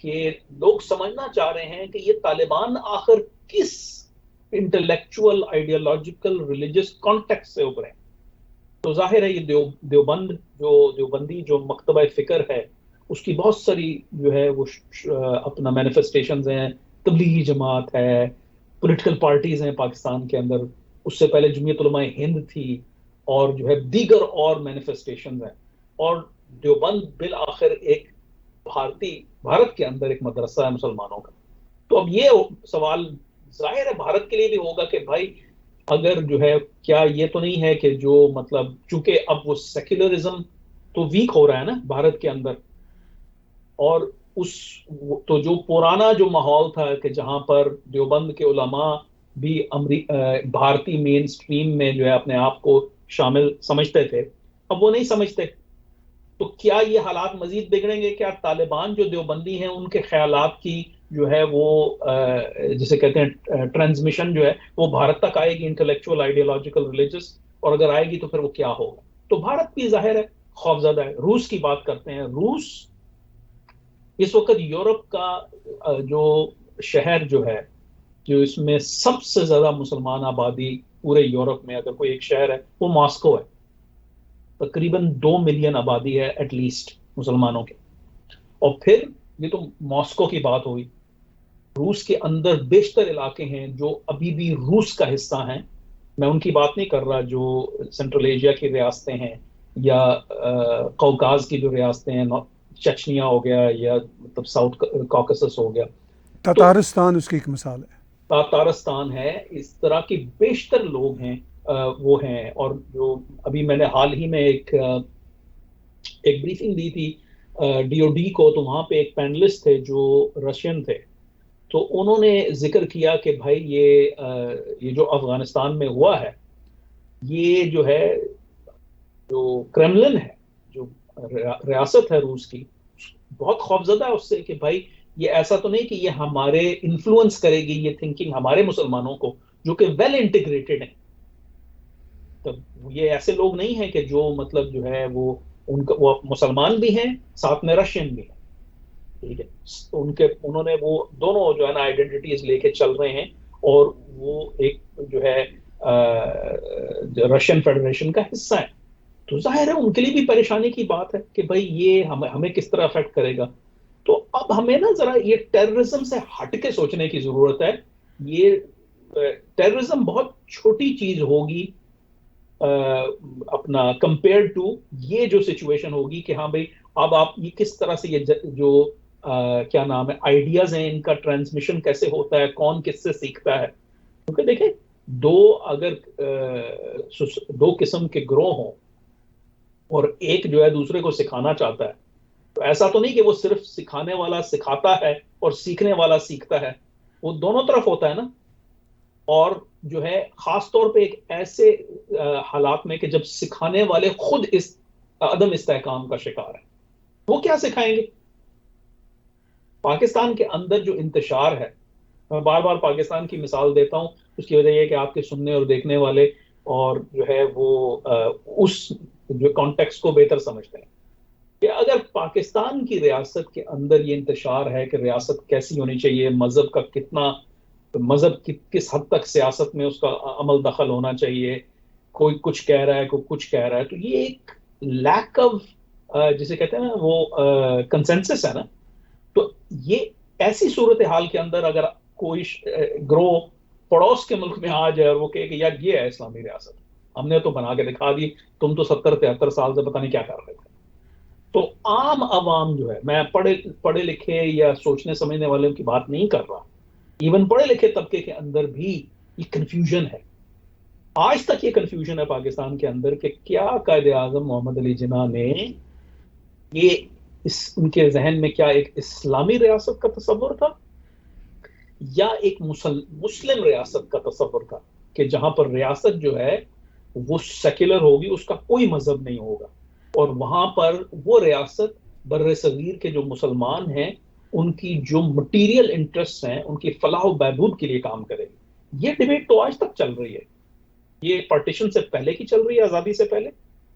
کہ لوگ سمجھنا چاہ رہے ہیں کہ یہ طالبان آخر کس انٹلیکچوئل آئیڈیالوجیکل ریلیجس کانٹیکٹ سے ابھرے. تو ظاہر ہے یہ دیوبند دیوبندی جو مکتبہ فکر ہے اس کی بہت ساری جو ہے وہ اپنا مینیفیسٹیشنز ہیں. تبلیغی جماعت ہے, پولیٹیکل پارٹیز ہیں پاکستان کے اندر, اس سے پہلے جمعیت علماء ہند تھی, اور جو ہے دیگر اور مینیفیسٹیشنز ہیں. اور دیوبند بالآخر ایک بھارت کے اندر ایک مدرسہ ہے مسلمانوں کا. تو اب یہ سوال ظاہر ہے بھارت کے لیے بھی ہوگا کہ بھائی اگر جو ہے کیا یہ تو نہیں ہے کہ جو مطلب چونکہ اب وہ سیکولرزم تو ویک ہو رہا ہے نا بھارت کے اندر, اور تو جو پرانا جو ماحول تھا کہ جہاں پر دیوبند کے علماء بھی بھارتی مین سٹریم میں جو ہے اپنے آپ کو شامل سمجھتے تھے, اب وہ نہیں سمجھتے. تو کیا یہ حالات مزید بگڑیں گے؟ کیا طالبان جو دیوبندی ہیں ان کے خیالات کی جو ہے وہ جسے کہتے ہیں ٹرانسمیشن جو ہے وہ بھارت تک آئے گی, انٹلیکچوئل آئیڈیالوجیکل ریلیجس, اور اگر آئے گی تو پھر وہ کیا ہوگا؟ تو بھارت بھی ظاہر ہے خوفزدہ ہے. روس کی بات کرتے ہیں. روس اس وقت یورپ کا جو شہر جو ہے جو اس میں سب سے زیادہ مسلمان آبادی پورے یورپ میں اگر کوئی ایک شہر ہے وہ ماسکو ہے. تقریباً 2 ملین آبادی ہے ایٹ لیسٹ مسلمانوں کے. اور پھر یہ تو ماسکو کی بات ہوئی. روس کے اندر بیشتر علاقے ہیں جو ابھی بھی روس کا حصہ ہیں. میں ان کی بات نہیں کر رہا جو سینٹرل ایشیا کی ریاستیں ہیں یا قوقاز کی جو ریاستیں ہیں, چچنیا ہو گیا یا مطلب ساؤتھ کاکسس ہو گیا, تاتارستان اس کی ایک مثال ہے. تاتارستان ہے. اس طرح کے بیشتر لوگ ہیں وہ ہیں. اور جو ابھی میں نے حال ہی میں ایک بریفنگ دی تھی ڈی او ڈی کو, تو وہاں پہ ایک پینلسٹ تھے جو رشین تھے, تو انہوں نے ذکر کیا کہ بھائی یہ جو افغانستان میں ہوا ہے یہ جو ہے جو کرملن ہے جو ریاست ہے روس کی بہت خوفزدہ ہے اس سے کہ بھائی یہ ایسا تو نہیں کہ یہ ہمارے انفلوئنس کرے گی یہ تھنکنگ ہمارے مسلمانوں کو جو کہ ویل انٹیگریٹڈ ہیں. تو یہ ایسے لوگ نہیں ہیں کہ جو مطلب جو ہے وہ مسلمان بھی ہیں ساتھ میں رشین بھی ہیں. ٹھیک ہے, انہوں نے وہ دونوں جو ہے نا آئیڈینٹیٹیز لے کے چل رہے ہیں, اور وہ ایک جو ہے رشین فیڈریشن کا حصہ ہے. تو ظاہر ہے ان کے لیے بھی پریشانی کی بات ہے کہ بھائی یہ ہمیں کس طرح افیکٹ کرے گا. تو اب ہمیں نا ذرا یہ ٹیررزم سے ہٹ کے سوچنے کی ضرورت ہے. یہ ٹیررزم بہت چھوٹی چیز ہوگی اپنا کمپیئر ٹو یہ جو سچویشن ہوگی کہ ہاں بھائی اب آپ یہ کس طرح سے یہ جو کیا نام ہے آئیڈیاز ہیں ان کا ٹرانسمیشن کیسے ہوتا ہے, کون کس سے سیکھتا ہے. کیونکہ دیکھیں اگر دو قسم کے گروہ ہوں اور ایک جو ہے دوسرے کو سکھانا چاہتا ہے, تو ایسا تو نہیں کہ وہ صرف سکھانے والا سکھاتا ہے اور سیکھنے والا سیکھتا ہے, وہ دونوں طرف ہوتا ہے نا. اور جو ہے خاص طور پہ ایک ایسے حالات میں کہ جب سکھانے والے خود اس عدم استحکام کا شکار ہے, وہ کیا سکھائیں گے؟ پاکستان کے اندر جو انتشار ہے, میں بار بار پاکستان کی مثال دیتا ہوں, اس کی وجہ یہ کہ آپ کے سننے اور دیکھنے والے اور جو ہے وہ اس جو کانٹیکس کو بہتر سمجھتے ہیں کہ اگر پاکستان کی ریاست کے اندر یہ انتشار ہے کہ ریاست کیسی ہونی چاہیے, مذہب کا کتنا مذہب کس حد تک سیاست میں اس کا عمل دخل ہونا چاہیے, کوئی کچھ کہہ رہا ہے کوئی کچھ کہہ رہا ہے, تو یہ ایک لیک آف جسے کہتے ہیں نا وہ کنسنسس ہے نا. تو یہ ایسی صورتحال کے اندر اگر کوئی گروہ پڑوس کے ملک میں آ جائے اور وہ کہے کہ یار یہ ہے اسلامی ریاست, ہم نے تو بنا کے دکھا دی, تم تو 70-73 سال سے پتہ نہیں کیا کر رہے تھے. تو عام عوام جو ہے, میں پڑھے لکھے یا سوچنے سمجھنے والوں کی بات نہیں کر رہا, ایون پڑھے لکھے طبقے کے اندر بھی یہ کنفیوژن ہے. آج تک یہ کنفیوژن ہے پاکستان کے اندر کہ کیا قائد اعظم محمد علی جناح نے یہ ان کے ذہن میں کیا ایک اسلامی ریاست کا تصور تھا یا ایک مسلم ریاست کا تصور تھا کہ جہاں پر ریاست جو ہے وہ سیکولر ہوگی, اس کا کوئی مذہب نہیں ہوگا, اور وہاں پر وہ ریاست بر صغیر کے جو مسلمان ہیں ان کی جو مٹیریل انٹرسٹ ہیں ان کی فلاح و بہبود کے لیے کام کرے گی. یہ ڈیبیٹ تو آج تک چل رہی ہے, یہ پارٹیشن سے پہلے کی چل رہی ہے, آزادی سے پہلے,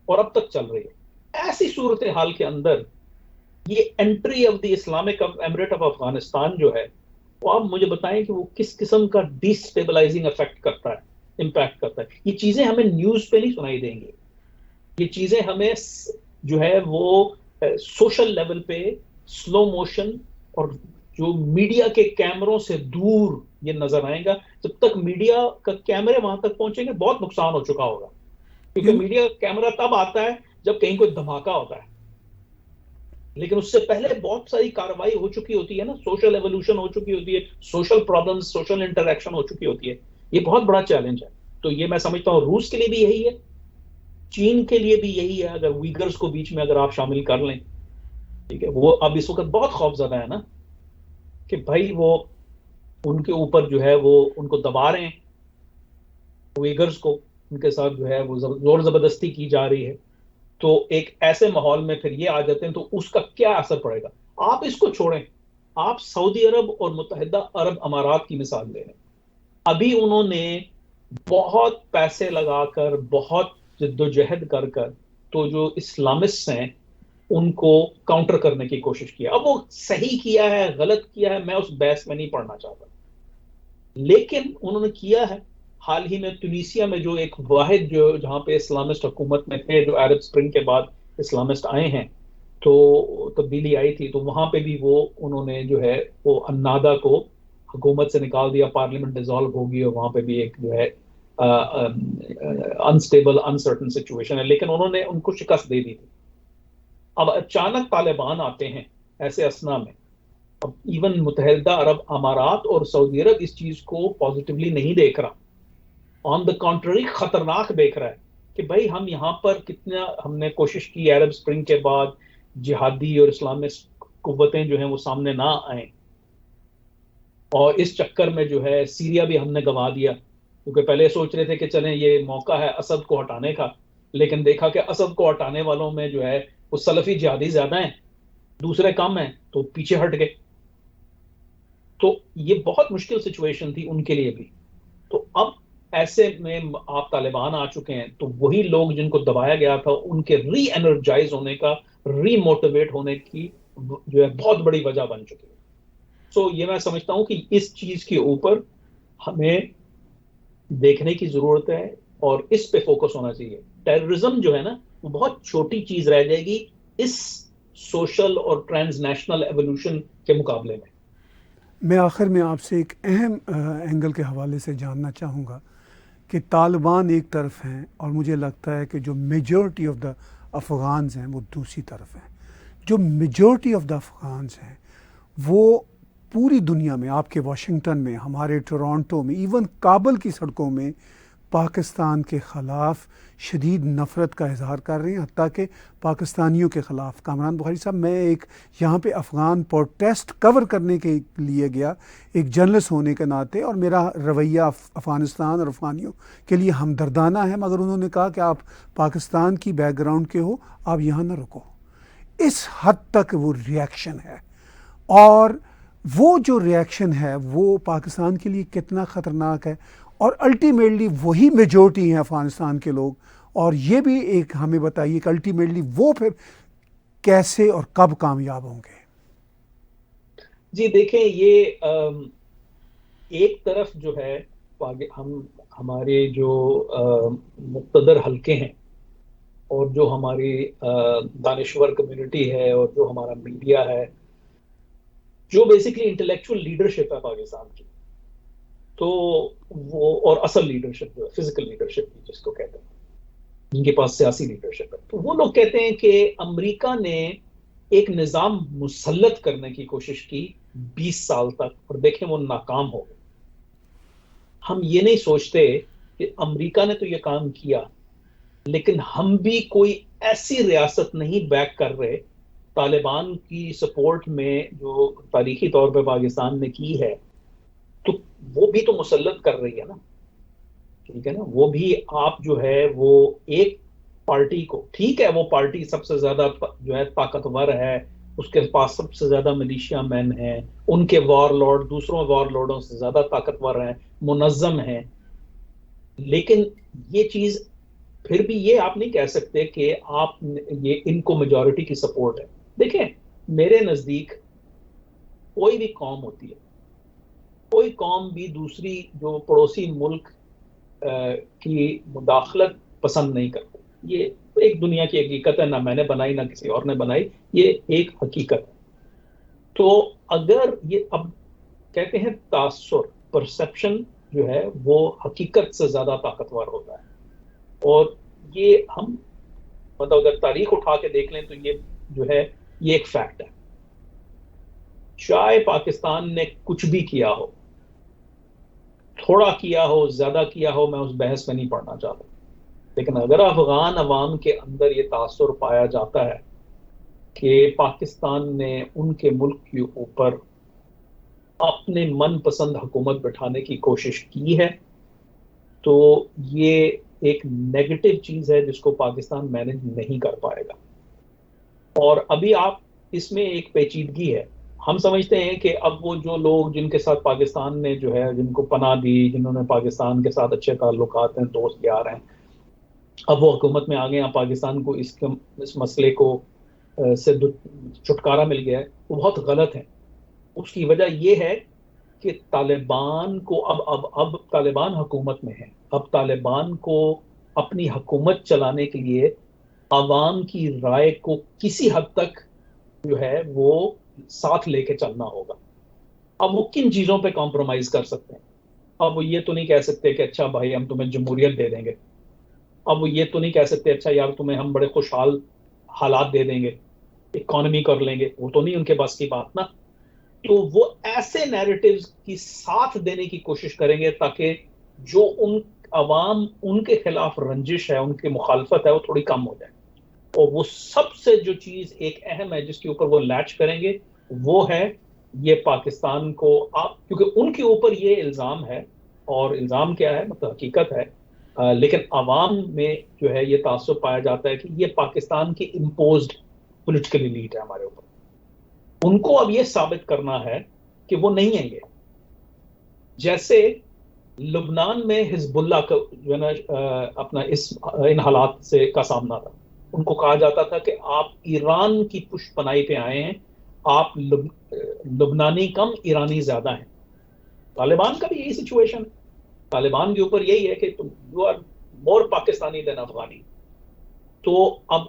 اور اب تک چل رہی ہے. ایسی صورتحال کے اندر یہ entry of the Islamic Emirate of Afghanistan جو ہے, وہ آپ مجھے بتائیں کہ وہ کس قسم کا ڈی اسٹیبلائزنگ افیکٹ کرتا ہے, امپیکٹ کرتا ہے. یہ چیزیں ہمیں نیوز پہ نہیں سنائی دیں گی, یہ چیزیں ہمیں جو ہے وہ سوشل لیول پہ سلو موشن اور جو میڈیا کے کیمروں سے دور یہ نظر آئے گا. جب تک میڈیا کا کیمرے وہاں تک پہنچیں گے بہت نقصان ہو چکا ہوگا, کیونکہ میڈیا کا کیمرہ تب آتا ہے جب کہیں کوئی دھماکہ ہوتا ہے, لیکن اس سے پہلے بہت ساری کارروائی ہو چکی ہوتی ہے نا, سوشل ایوولوشن ہو چکی ہوتی ہے, سوشل پرابلمز, سوشل انٹریکشن ہو چکی ہوتی ہے. یہ بہت بڑا چیلنج ہے. تو یہ میں سمجھتا ہوں روس کے لیے بھی یہی ہے, چین کے لیے بھی یہی ہے, اگر ویگرز کو بیچ میں اگر آپ شامل کر لیں, ٹھیک ہے, وہ اب اس وقت بہت خوف زدہ ہے نا کہ بھائی وہ ان کے اوپر جو ہے وہ ان کو دبا رہے ہیں, ویگرز کو ان کے ساتھ جو ہے وہ زور زبردستی کی جا رہی ہے. تو ایک ایسے ماحول میں پھر یہ آ جاتے ہیں, تو اس کا کیا اثر پڑے گا؟ آپ اس کو چھوڑیں, آپ سعودی عرب اور متحدہ عرب امارات کی مثال لے لیں. ابھی انہوں نے بہت پیسے لگا کر, بہت جد و جہد کر کر تو جو اسلامسٹ ہیں ان کو کاؤنٹر کرنے کی کوشش کیا. اب وہ صحیح کیا ہے غلط کیا ہے میں اس بحث میں نہیں پڑھنا چاہتا, لیکن انہوں نے کیا ہے. حال ہی میں ٹونیسیا میں جو ایک واحد جو جہاں پہ اسلامسٹ حکومت میں تھے, جو عرب اسپرنگ کے بعد اسلامسٹ آئے ہیں تو تبدیلی آئی تھی, تو وہاں پہ بھی وہ انہوں نے جو ہے وہ النہدہ کو حکومت سے نکال دیا, پارلیمنٹ ڈیزالو ہوگی, اور وہاں پہ بھی ایک جو ہے انسٹیبل انسرٹن سچویشن ہے, لیکن انہوں نے ان کو شکست دے دی تھی. اب اچانک طالبان آتے ہیں ایسے اسنا میں. اب ایون متحدہ عرب امارات اور سعودی عرب اس چیز کو پازیٹیولی نہیں دیکھ رہا, آن دا کانٹری خطرناک دیکھ رہا ہے کہ بھائی ہم یہاں پر کتنا ہم نے کوشش کی عرب اسپرنگ کے بعد جہادی اور اسلامسٹ قوتیں جو ہیں وہ سامنے نہ آئیں, اور اس چکر میں جو ہے سیریا بھی ہم نے گنوا دیا, کیونکہ پہلے سوچ رہے تھے کہ چلیں یہ موقع ہے اسد کو ہٹانے کا, لیکن دیکھا کہ اسد کو ہٹانے والوں میں جو ہے وہ سلفی جہادی زیادہ ہیں, دوسرے کم ہیں, تو پیچھے ہٹ گئے. تو یہ بہت مشکل سچویشن تھی ان کے لیے بھی. تو اب ایسے میں آپ طالبان آ چکے ہیں, تو وہی لوگ جن کو دبایا گیا تھا ان کے ری انرجائز ہونے کا, ری موٹیویٹ ہونے کی جو ہے بہت بڑی وجہ بن چکی ہے. سو یہ میں سمجھتا ہوں کہ اس چیز کے اوپر ہمیں دیکھنے کی ضرورت ہے اور اس پہ فوکس ہونا چاہیے. ٹیررزم جو ہے نا وہ بہت چھوٹی چیز رہ جائے گی اس سوشل اور ٹرانس نیشنل ایوولوشن کے مقابلے میں. میں آخر میں آپ سے ایک اہم اینگل کے حوالے سے جاننا چاہوں گا کہ طالبان ایک طرف ہیں اور مجھے لگتا ہے کہ جو میجورٹی آف دا افغانز ہیں وہ دوسری طرف ہیں. جو میجورٹی آف دا افغانز ہیں وہ پوری دنیا میں, آپ کے واشنگٹن میں, ہمارے ٹورانٹو میں, ایون کابل کی سڑکوں میں پاکستان کے خلاف شدید نفرت کا اظہار کر رہے ہیں, حتیٰ کہ پاکستانیوں کے خلاف. کامران بخاری صاحب, میں ایک یہاں پہ افغان پروٹیسٹ کور کرنے کے لیے گیا ایک جرنلسٹ ہونے کے ناطے, اور میرا رویہ افغانستان اور افغانیوں کے لیے ہمدردانہ ہے, مگر انہوں نے کہا کہ آپ پاکستان کی بیک گراؤنڈ کے ہو, آپ یہاں نہ رکو. اس حد تک وہ ریئیکشن ہے, اور وہ جو ریئیکشن ہے وہ پاکستان کے لیے کتنا خطرناک ہے, اور الٹیمیٹلی وہی میجورٹی ہیں افغانستان کے لوگ. اور یہ بھی ایک ہمیں بتائیے کہ الٹیمیٹلی وہ پھر کیسے اور کب کامیاب ہوں گے؟ جی دیکھیں, یہ ایک طرف جو ہے ہمارے جو مقتدر حلقے ہیں اور جو ہماری دانشور کمیونٹی ہے اور جو ہمارا میڈیا ہے, جو بیسکلی انٹلیکچوئل لیڈرشپ ہے پاکستان کی, تو وہ اور اصل لیڈرشپ جو ہے فزیکل لیڈرشپ جس کو کہتے ہیں, جن کے پاس سیاسی لیڈرشپ ہے, تو وہ لوگ کہتے ہیں کہ امریکہ نے ایک نظام مسلط کرنے کی کوشش کی 20 سال تک, اور دیکھیں وہ ناکام ہو گئے. ہم یہ نہیں سوچتے کہ امریکہ نے تو یہ کام کیا, لیکن ہم بھی کوئی ایسی ریاست نہیں بیک کر رہے طالبان کی سپورٹ میں جو تاریخی طور پہ پاکستان نے کی ہے تو وہ بھی تو مسلط کر رہی ہے نا، ٹھیک ہے نا. وہ بھی آپ جو ہے وہ ایک پارٹی کو، ٹھیک ہے وہ پارٹی سب سے زیادہ جو ہے طاقتور ہے، اس کے پاس سب سے زیادہ ملیشیا مین ہیں، ان کے وار لارڈ دوسروں وار لارڈوں سے زیادہ طاقتور ہیں، منظم ہیں، لیکن یہ چیز پھر بھی یہ آپ نہیں کہہ سکتے کہ آپ یہ ان کو میجورٹی کی سپورٹ ہے. دیکھیں میرے نزدیک کوئی بھی قوم ہوتی ہے، کوئی قوم بھی دوسری جو پڑوسی ملک کی مداخلت پسند نہیں کرتی. یہ ایک دنیا کی حقیقت ہے، نہ میں نے بنائی نہ کسی اور نے بنائی، یہ ایک حقیقت ہے. تو اگر یہ اب کہتے ہیں تاثر، پرسپشن جو ہے وہ حقیقت سے زیادہ طاقتور ہوتا ہے، اور یہ ہم مطلب اگر تاریخ اٹھا کے دیکھ لیں تو یہ جو ہے یہ ایک فیکٹ ہے. چاہے پاکستان نے کچھ بھی کیا ہو، تھوڑا کیا ہو زیادہ کیا ہو، میں اس بحث میں نہیں پڑھنا چاہتا، لیکن اگر افغان عوام کے اندر یہ تاثر پایا جاتا ہے کہ پاکستان نے ان کے ملک کے اوپر اپنے من پسند حکومت بٹھانے کی کوشش کی ہے، تو یہ ایک نیگیٹو چیز ہے جس کو پاکستان مینج نہیں کر پائے گا. اور ابھی آپ اس میں ایک پیچیدگی ہے. ہم سمجھتے ہیں کہ اب وہ جو لوگ جن کے ساتھ پاکستان نے جو ہے جن کو پناہ دی، جنہوں نے پاکستان کے ساتھ اچھے تعلقات ہیں، دوست یار ہیں، اب وہ حکومت میں آ گئے ہیں، پاکستان کو اس مسئلے کو سے چھٹکارا مل گیا ہے، وہ بہت غلط ہے. اس کی وجہ یہ ہے کہ طالبان کو اب طالبان حکومت میں ہیں، اب طالبان کو اپنی حکومت چلانے کے لیے عوام کی رائے کو کسی حد تک جو ہے وہ ساتھ لے کے چلنا ہوگا. اب وہ کن چیزوں پہ کمپرومائز کر سکتے ہیں؟ اب وہ یہ تو نہیں کہہ سکتے کہ اچھا بھائی ہم تمہیں جمہوریت دے دیں گے، اب وہ یہ تو نہیں کہہ سکتے اچھا یار تمہیں ہم بڑے خوشحال حالات دے دیں گے، اکانومی کر لیں گے، وہ تو نہیں ان کے بس کی بات نا. تو وہ ایسے نیریٹیوز کی ساتھ دینے کی کوشش کریں گے تاکہ جو ان عوام ان کے خلاف رنجش ہے، ان کی مخالفت ہے، وہ تھوڑی کم ہو جائے. اور وہ سب سے جو چیز ایک اہم ہے جس کے اوپر وہ لیچ کریں گے وہ ہے یہ پاکستان کو آپ، کیونکہ ان کے اوپر یہ الزام ہے، اور الزام کیا ہے مطلب حقیقت ہے، لیکن عوام میں جو ہے یہ تعصب پایا جاتا ہے کہ یہ پاکستان کی امپوزڈ پولیٹیکل ایلیٹ ہے ہمارے اوپر. ان کو اب یہ ثابت کرنا ہے کہ وہ نہیں ہیں یہ. جیسے لبنان میں حزب اللہ کا جو ہے نا اپنا ان حالات سے کا سامنا تھا، ان کو کہا جاتا تھا کہ آپ ایران کی پشت پناہی پہ آئے ہیں، آپ لبنانی کم ایرانی زیادہ ہیں. طالبان کا بھی یہی سچویشن ہے، طالبان کے اوپر یہی ہے کہ تم یو آر مور پاکستانی دین افغانی. تو اب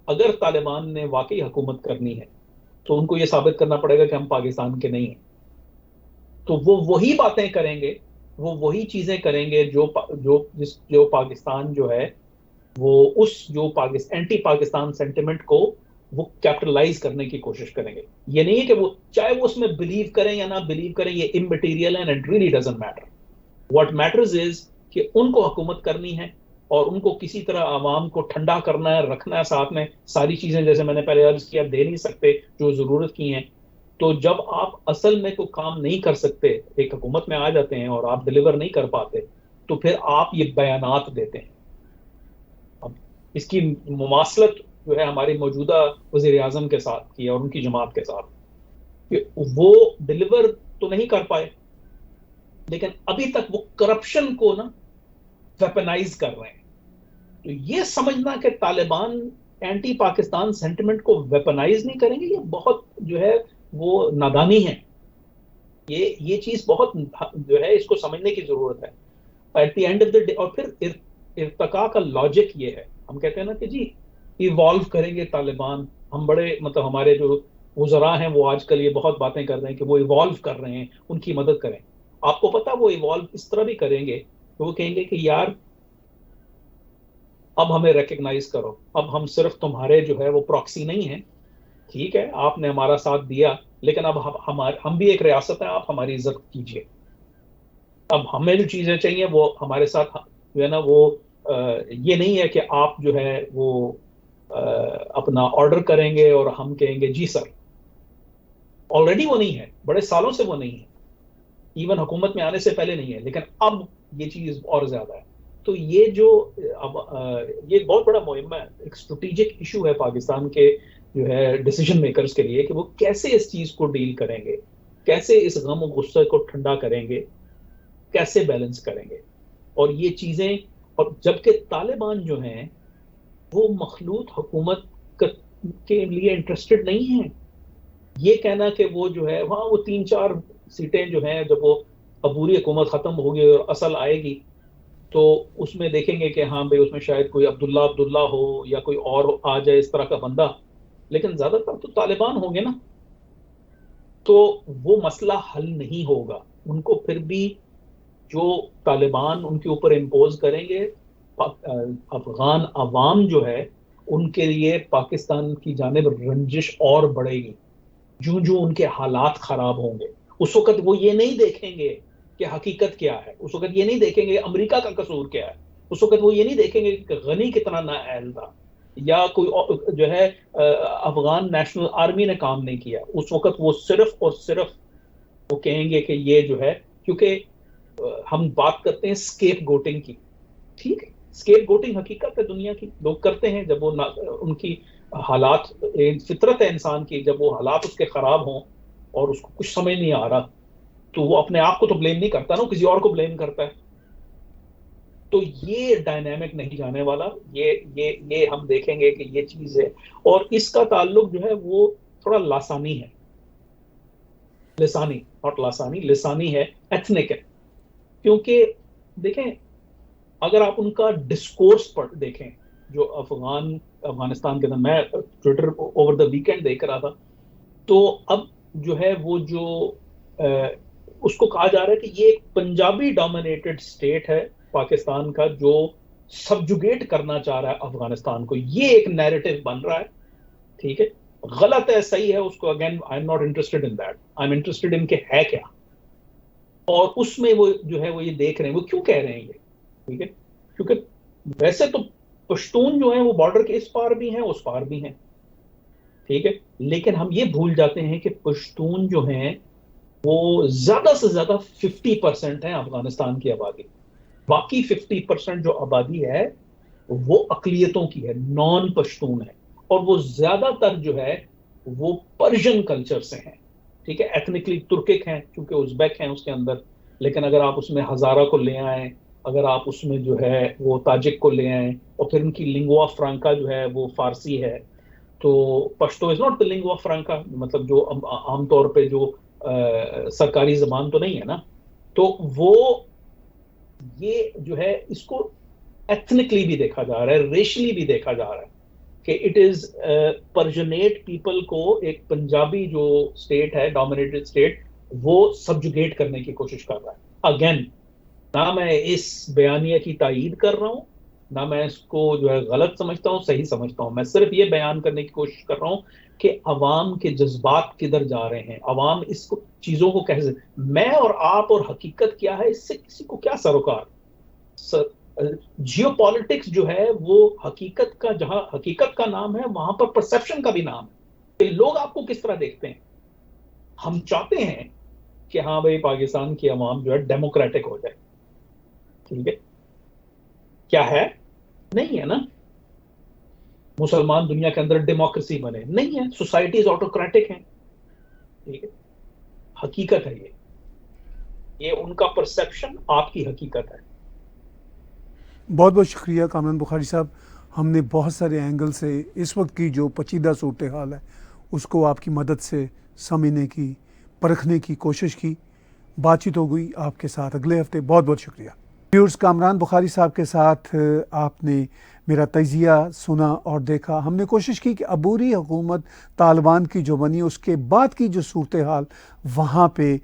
اگر طالبان نے واقعی حکومت کرنی ہے تو ان کو یہ ثابت کرنا پڑے گا کہ ہم پاکستان کے نہیں ہیں. تو وہ وہی باتیں کریں گے، وہ وہی چیزیں کریں گے جو پاکستان جو ہے وہ اس جو اینٹی پاکستان سینٹیمنٹ کو وہ کیپٹلائز کرنے کی کوشش کریں گے. یہ نہیں ہے کہ وہ چاہے وہ اس میں بلیو کریں یا نہ بلیو کریں، یہ اممیٹیریل ہے and really doesn't matter. What matters is کہ ان کو حکومت کرنی ہے اور ان کو کسی طرح عوام کو ٹھنڈا کرنا ہے، رکھنا ہے ساتھ میں. ساری چیزیں جیسے میں نے پہلے عرض کیا دے نہیں سکتے جو ضرورت کی ہیں. تو جب آپ اصل میں کوئی کام نہیں کر سکتے، ایک حکومت میں آ جاتے ہیں اور آپ ڈلیور نہیں کر پاتے، تو پھر آپ یہ بیانات دیتے ہیں. اب اس کی مماثلت جو ہے ہماری موجودہ وزیر اعظم کے ساتھ کی اور ان کی جماعت کے ساتھ، کہ وہ ڈلیور تو نہیں کر پائے لیکن ابھی تک وہ کرپشن کو نا ویپنائز کر رہے ہیں. تو یہ سمجھنا کہ طالبان اینٹی پاکستان سینٹیمنٹ کو ویپنائز نہیں کریں گے، یہ بہت جو ہے وہ نادانی ہے. یہ چیز بہت جو ہے اس کو سمجھنے کی ضرورت ہے. At the end of the day, اور پھر ارتقاء کا لاجک یہ ہے، ہم کہتے ہیں نا کہ جی ایوالو کریں گے طالبان. ہم بڑے مطلب ہمارے جو وزراء ہیں وہ آج کل یہ بہت باتیں کر رہے ہیں کہ وہ ایوالو کر رہے ہیں، ان کی مدد کریں. آپ کو پتا وہ ایوالو اس طرح بھی کریں گے کہ وہ کہیں گے کہ یار اب ہمیں ریکگنائز کرو، اب ہم صرف تمہارے جو ہے وہ پراکسی نہیں ہیں، ٹھیک ہے آپ نے ہمارا ساتھ دیا لیکن اب ہم بھی ایک ریاست ہیں، آپ ہماری عزت کیجئے. اب ہمیں جو چیزیں چاہیے وہ ہمارے ساتھ جو ہے نا وہ یہ نہیں ہے کہ آپ جو ہے وہ اپنا آرڈر کریں گے اور ہم کہیں گے جی سر. آلریڈی وہ نہیں ہے، بڑے سالوں سے وہ نہیں ہے، ایون حکومت میں آنے سے پہلے نہیں ہے، لیکن اب یہ چیز اور زیادہ ہے. تو یہ جو یہ بہت بڑا مہم ہے، ایک اسٹریٹجک ایشو ہے پاکستان کے جو ہے ڈیسیجن میکرز کے لیے، کہ وہ کیسے اس چیز کو ڈیل کریں گے، کیسے اس غم و غصے کو ٹھنڈا کریں گے، کیسے بیلنس کریں گے. اور یہ چیزیں، اور جبکہ طالبان جو ہیں وہ مخلوط حکومت کے لیے انٹرسٹڈ نہیں ہیں. یہ کہنا کہ وہ جو ہے وہاں وہ 3-4 سیٹیں جو ہیں جب وہ عبوری حکومت ختم ہوگی اور اصل آئے گی تو اس میں دیکھیں گے کہ ہاں بھائی اس میں شاید کوئی عبداللہ ہو یا کوئی اور آ جائے اس طرح کا بندہ، لیکن زیادہ تر تو طالبان ہوں گے نا. تو وہ مسئلہ حل نہیں ہوگا. ان کو پھر بھی جو طالبان ان کے اوپر امپوز کریں گے، افغان عوام جو ہے ان کے لیے پاکستان کی جانب رنجش اور بڑھے گی جو ان کے حالات خراب ہوں گے. اس وقت وہ یہ نہیں دیکھیں گے کہ حقیقت کیا ہے، اس وقت یہ نہیں دیکھیں گے امریکہ کا قصور کیا ہے، اس وقت وہ یہ نہیں دیکھیں گے کہ غنی کتنا نااہل تھا یا کوئی جو ہے افغان نیشنل آرمی نے کام نہیں کیا. اس وقت وہ صرف اور صرف وہ کہیں گے کہ یہ جو ہے، کیونکہ ہم بات کرتے ہیں اسکیپ گوٹنگ کی، ٹھیک ہے، اسکیپ گوٹنگ حقیقت ہے دنیا کی، لوگ کرتے ہیں جب وہ ان کی حالات، فطرت ہے انسان کی، جب وہ حالات اس کے خراب ہوں اور اس کو کچھ سمجھ نہیں آ رہا تو وہ اپنے آپ کو تو بلیم نہیں کرتا نا، کسی اور کو بلیم کرتا ہے. تو یہ ڈائنامک نہیں جانے والا. یہ ہم دیکھیں گے کہ یہ چیز ہے، اور اس کا تعلق جو ہے وہ تھوڑا لاسانی ہے، لسانی ناٹ لاسانی، لسانی ہے، ایتھنک ہے. کیونکہ دیکھیں اگر آپ ان کا ڈسکورس پر دیکھیں جو افغانستان کے اندر، میں ٹویٹر اوور دا ویکینڈ دیکھ رہا تھا، تو اب جو ہے وہ جو اس کو کہا جا رہا ہے کہ یہ ایک پنجابی ڈومینیٹڈ اسٹیٹ ہے پاکستان کا جو سبجوگیٹ کرنا چاہ رہا ہے افغانستان کو. یہ ایک نیریٹو بن رہا ہے، ٹھیک ہے، غلط ہے صحیح ہے، اس کو again I am not interested in that, I am interested in کہ ہے کیا. اور اس میں وہ جو ہے وہ یہ دیکھ رہے ہیں وہ کیوں کہہ رہے ہیں یہ، ٹھیک ہے، کیونکہ ویسے تو پشتون جو ہیں وہ بارڈر کے اس پار بھی ہیں اس پار بھی ہیں، ٹھیک ہے، لیکن ہم یہ بھول جاتے ہیں کہ پشتون جو ہیں وہ زیادہ سے زیادہ 50% ہیں افغانستان کی آبادی. باقی 50% جو آبادی ہے وہ اقلیتوں کی ہے، نان پشتون ہے، اور وہ زیادہ تر جو ہے وہ پرشین کلچر سے ہیں، ٹھیک ہے، ایتھنکلی ترکک ہیں چونکہ ازبیک ہیں اس کے اندر، لیکن اگر آپ اس میں ہزارہ کو لے آئیں، اگر آپ اس میں جو ہے وہ تاجک کو لے آئیں، اور پھر ان کی لنگوا فرانکا جو ہے وہ فارسی ہے، تو Pashto is not the lingua فرانکا، مطلب جو عام طور پہ جو سرکاری زبان تو نہیں ہے نا. تو وہ یہ جو ہے اس کو ایتھنکلی بھی دیکھا جا رہا ہے، ریشلی بھی دیکھا جا رہا ہے کہ اٹ از پرجنیٹ پیپل کو ایک پنجابی جو اسٹیٹ ہے ڈومینیٹڈ اسٹیٹ وہ سبجوگیٹ کرنے کی کوشش کر رہا ہے. اگین نہ میں اس بیانیہ کی تائید کر رہا ہوں، نہ میں اس کو جو ہے غلط سمجھتا ہوں، صحیح سمجھتا ہوں. میں صرف یہ بیان کرنے کی کوشش کر رہا ہوں کہ عوام کے جذبات کدھر جا رہے ہیں، عوام اس کو چیزوں کو کیسے، میں اور آپ اور حقیقت کیا ہے اس سے کسی کو کیا سروکار. جیو پالیٹکس جو ہے وہ حقیقت کا، جہاں حقیقت کا نام ہے وہاں پر پرسیپشن کا بھی نام ہے کہ لوگ آپ کو کس طرح دیکھتے ہیں. ہم چاہتے ہیں کہ ہاں بھائی پاکستان کی عوام جو ہے ڈیموکریٹک ہو جائے، ٹھیک ہے، کیا ہے؟ نہیں ہے نا. مسلمان دنیا کے اندر ڈیموکریسی بنے نہیں ہے، سوسائٹیز آٹوکریٹک ہیں، ٹھیک ہے. حقیقت ہے یہ ان کا پرسیپشن، آپ کی حقیقت ہے. بہت بہت شکریہ کامران بخاری صاحب. ہم نے بہت سارے اینگل سے اس وقت کی جو پیچیدہ صورتحال ہے اس کو آپ کی مدد سے سمجھنے کی، پرکھنے کی کوشش کی. بات چیت ہو گئی آپ کے ساتھ اگلے ہفتے. بہت بہت شکریہ. ویورز، کامران بخاری صاحب کے ساتھ آپ نے میرا تجزیہ سنا اور دیکھا. ہم نے کوشش کی کہ عبوری حکومت طالبان کی جو بنی اس کے بعد کی جو صورتحال وہاں پہ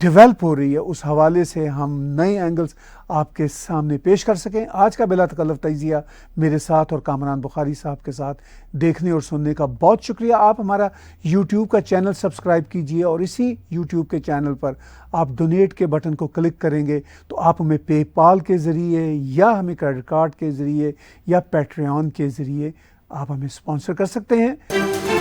ڈیولپ ہو رہی ہے اس حوالے سے ہم نئے اینگلز آپ کے سامنے پیش کر سکیں. آج کا بلا تکلف تجزیہ میرے ساتھ اور کامران بخاری صاحب کے ساتھ دیکھنے اور سننے کا بہت شکریہ. آپ ہمارا یوٹیوب کا چینل سبسکرائب کیجئے اور اسی یوٹیوب کے چینل پر آپ ڈونیٹ کے بٹن کو کلک کریں گے تو آپ ہمیں پے پال کے ذریعے یا ہمیں کریڈٹ کارڈ کے ذریعے یا پیٹریون کے ذریعے آپ ہمیں اسپانسر کر سکتے ہیں.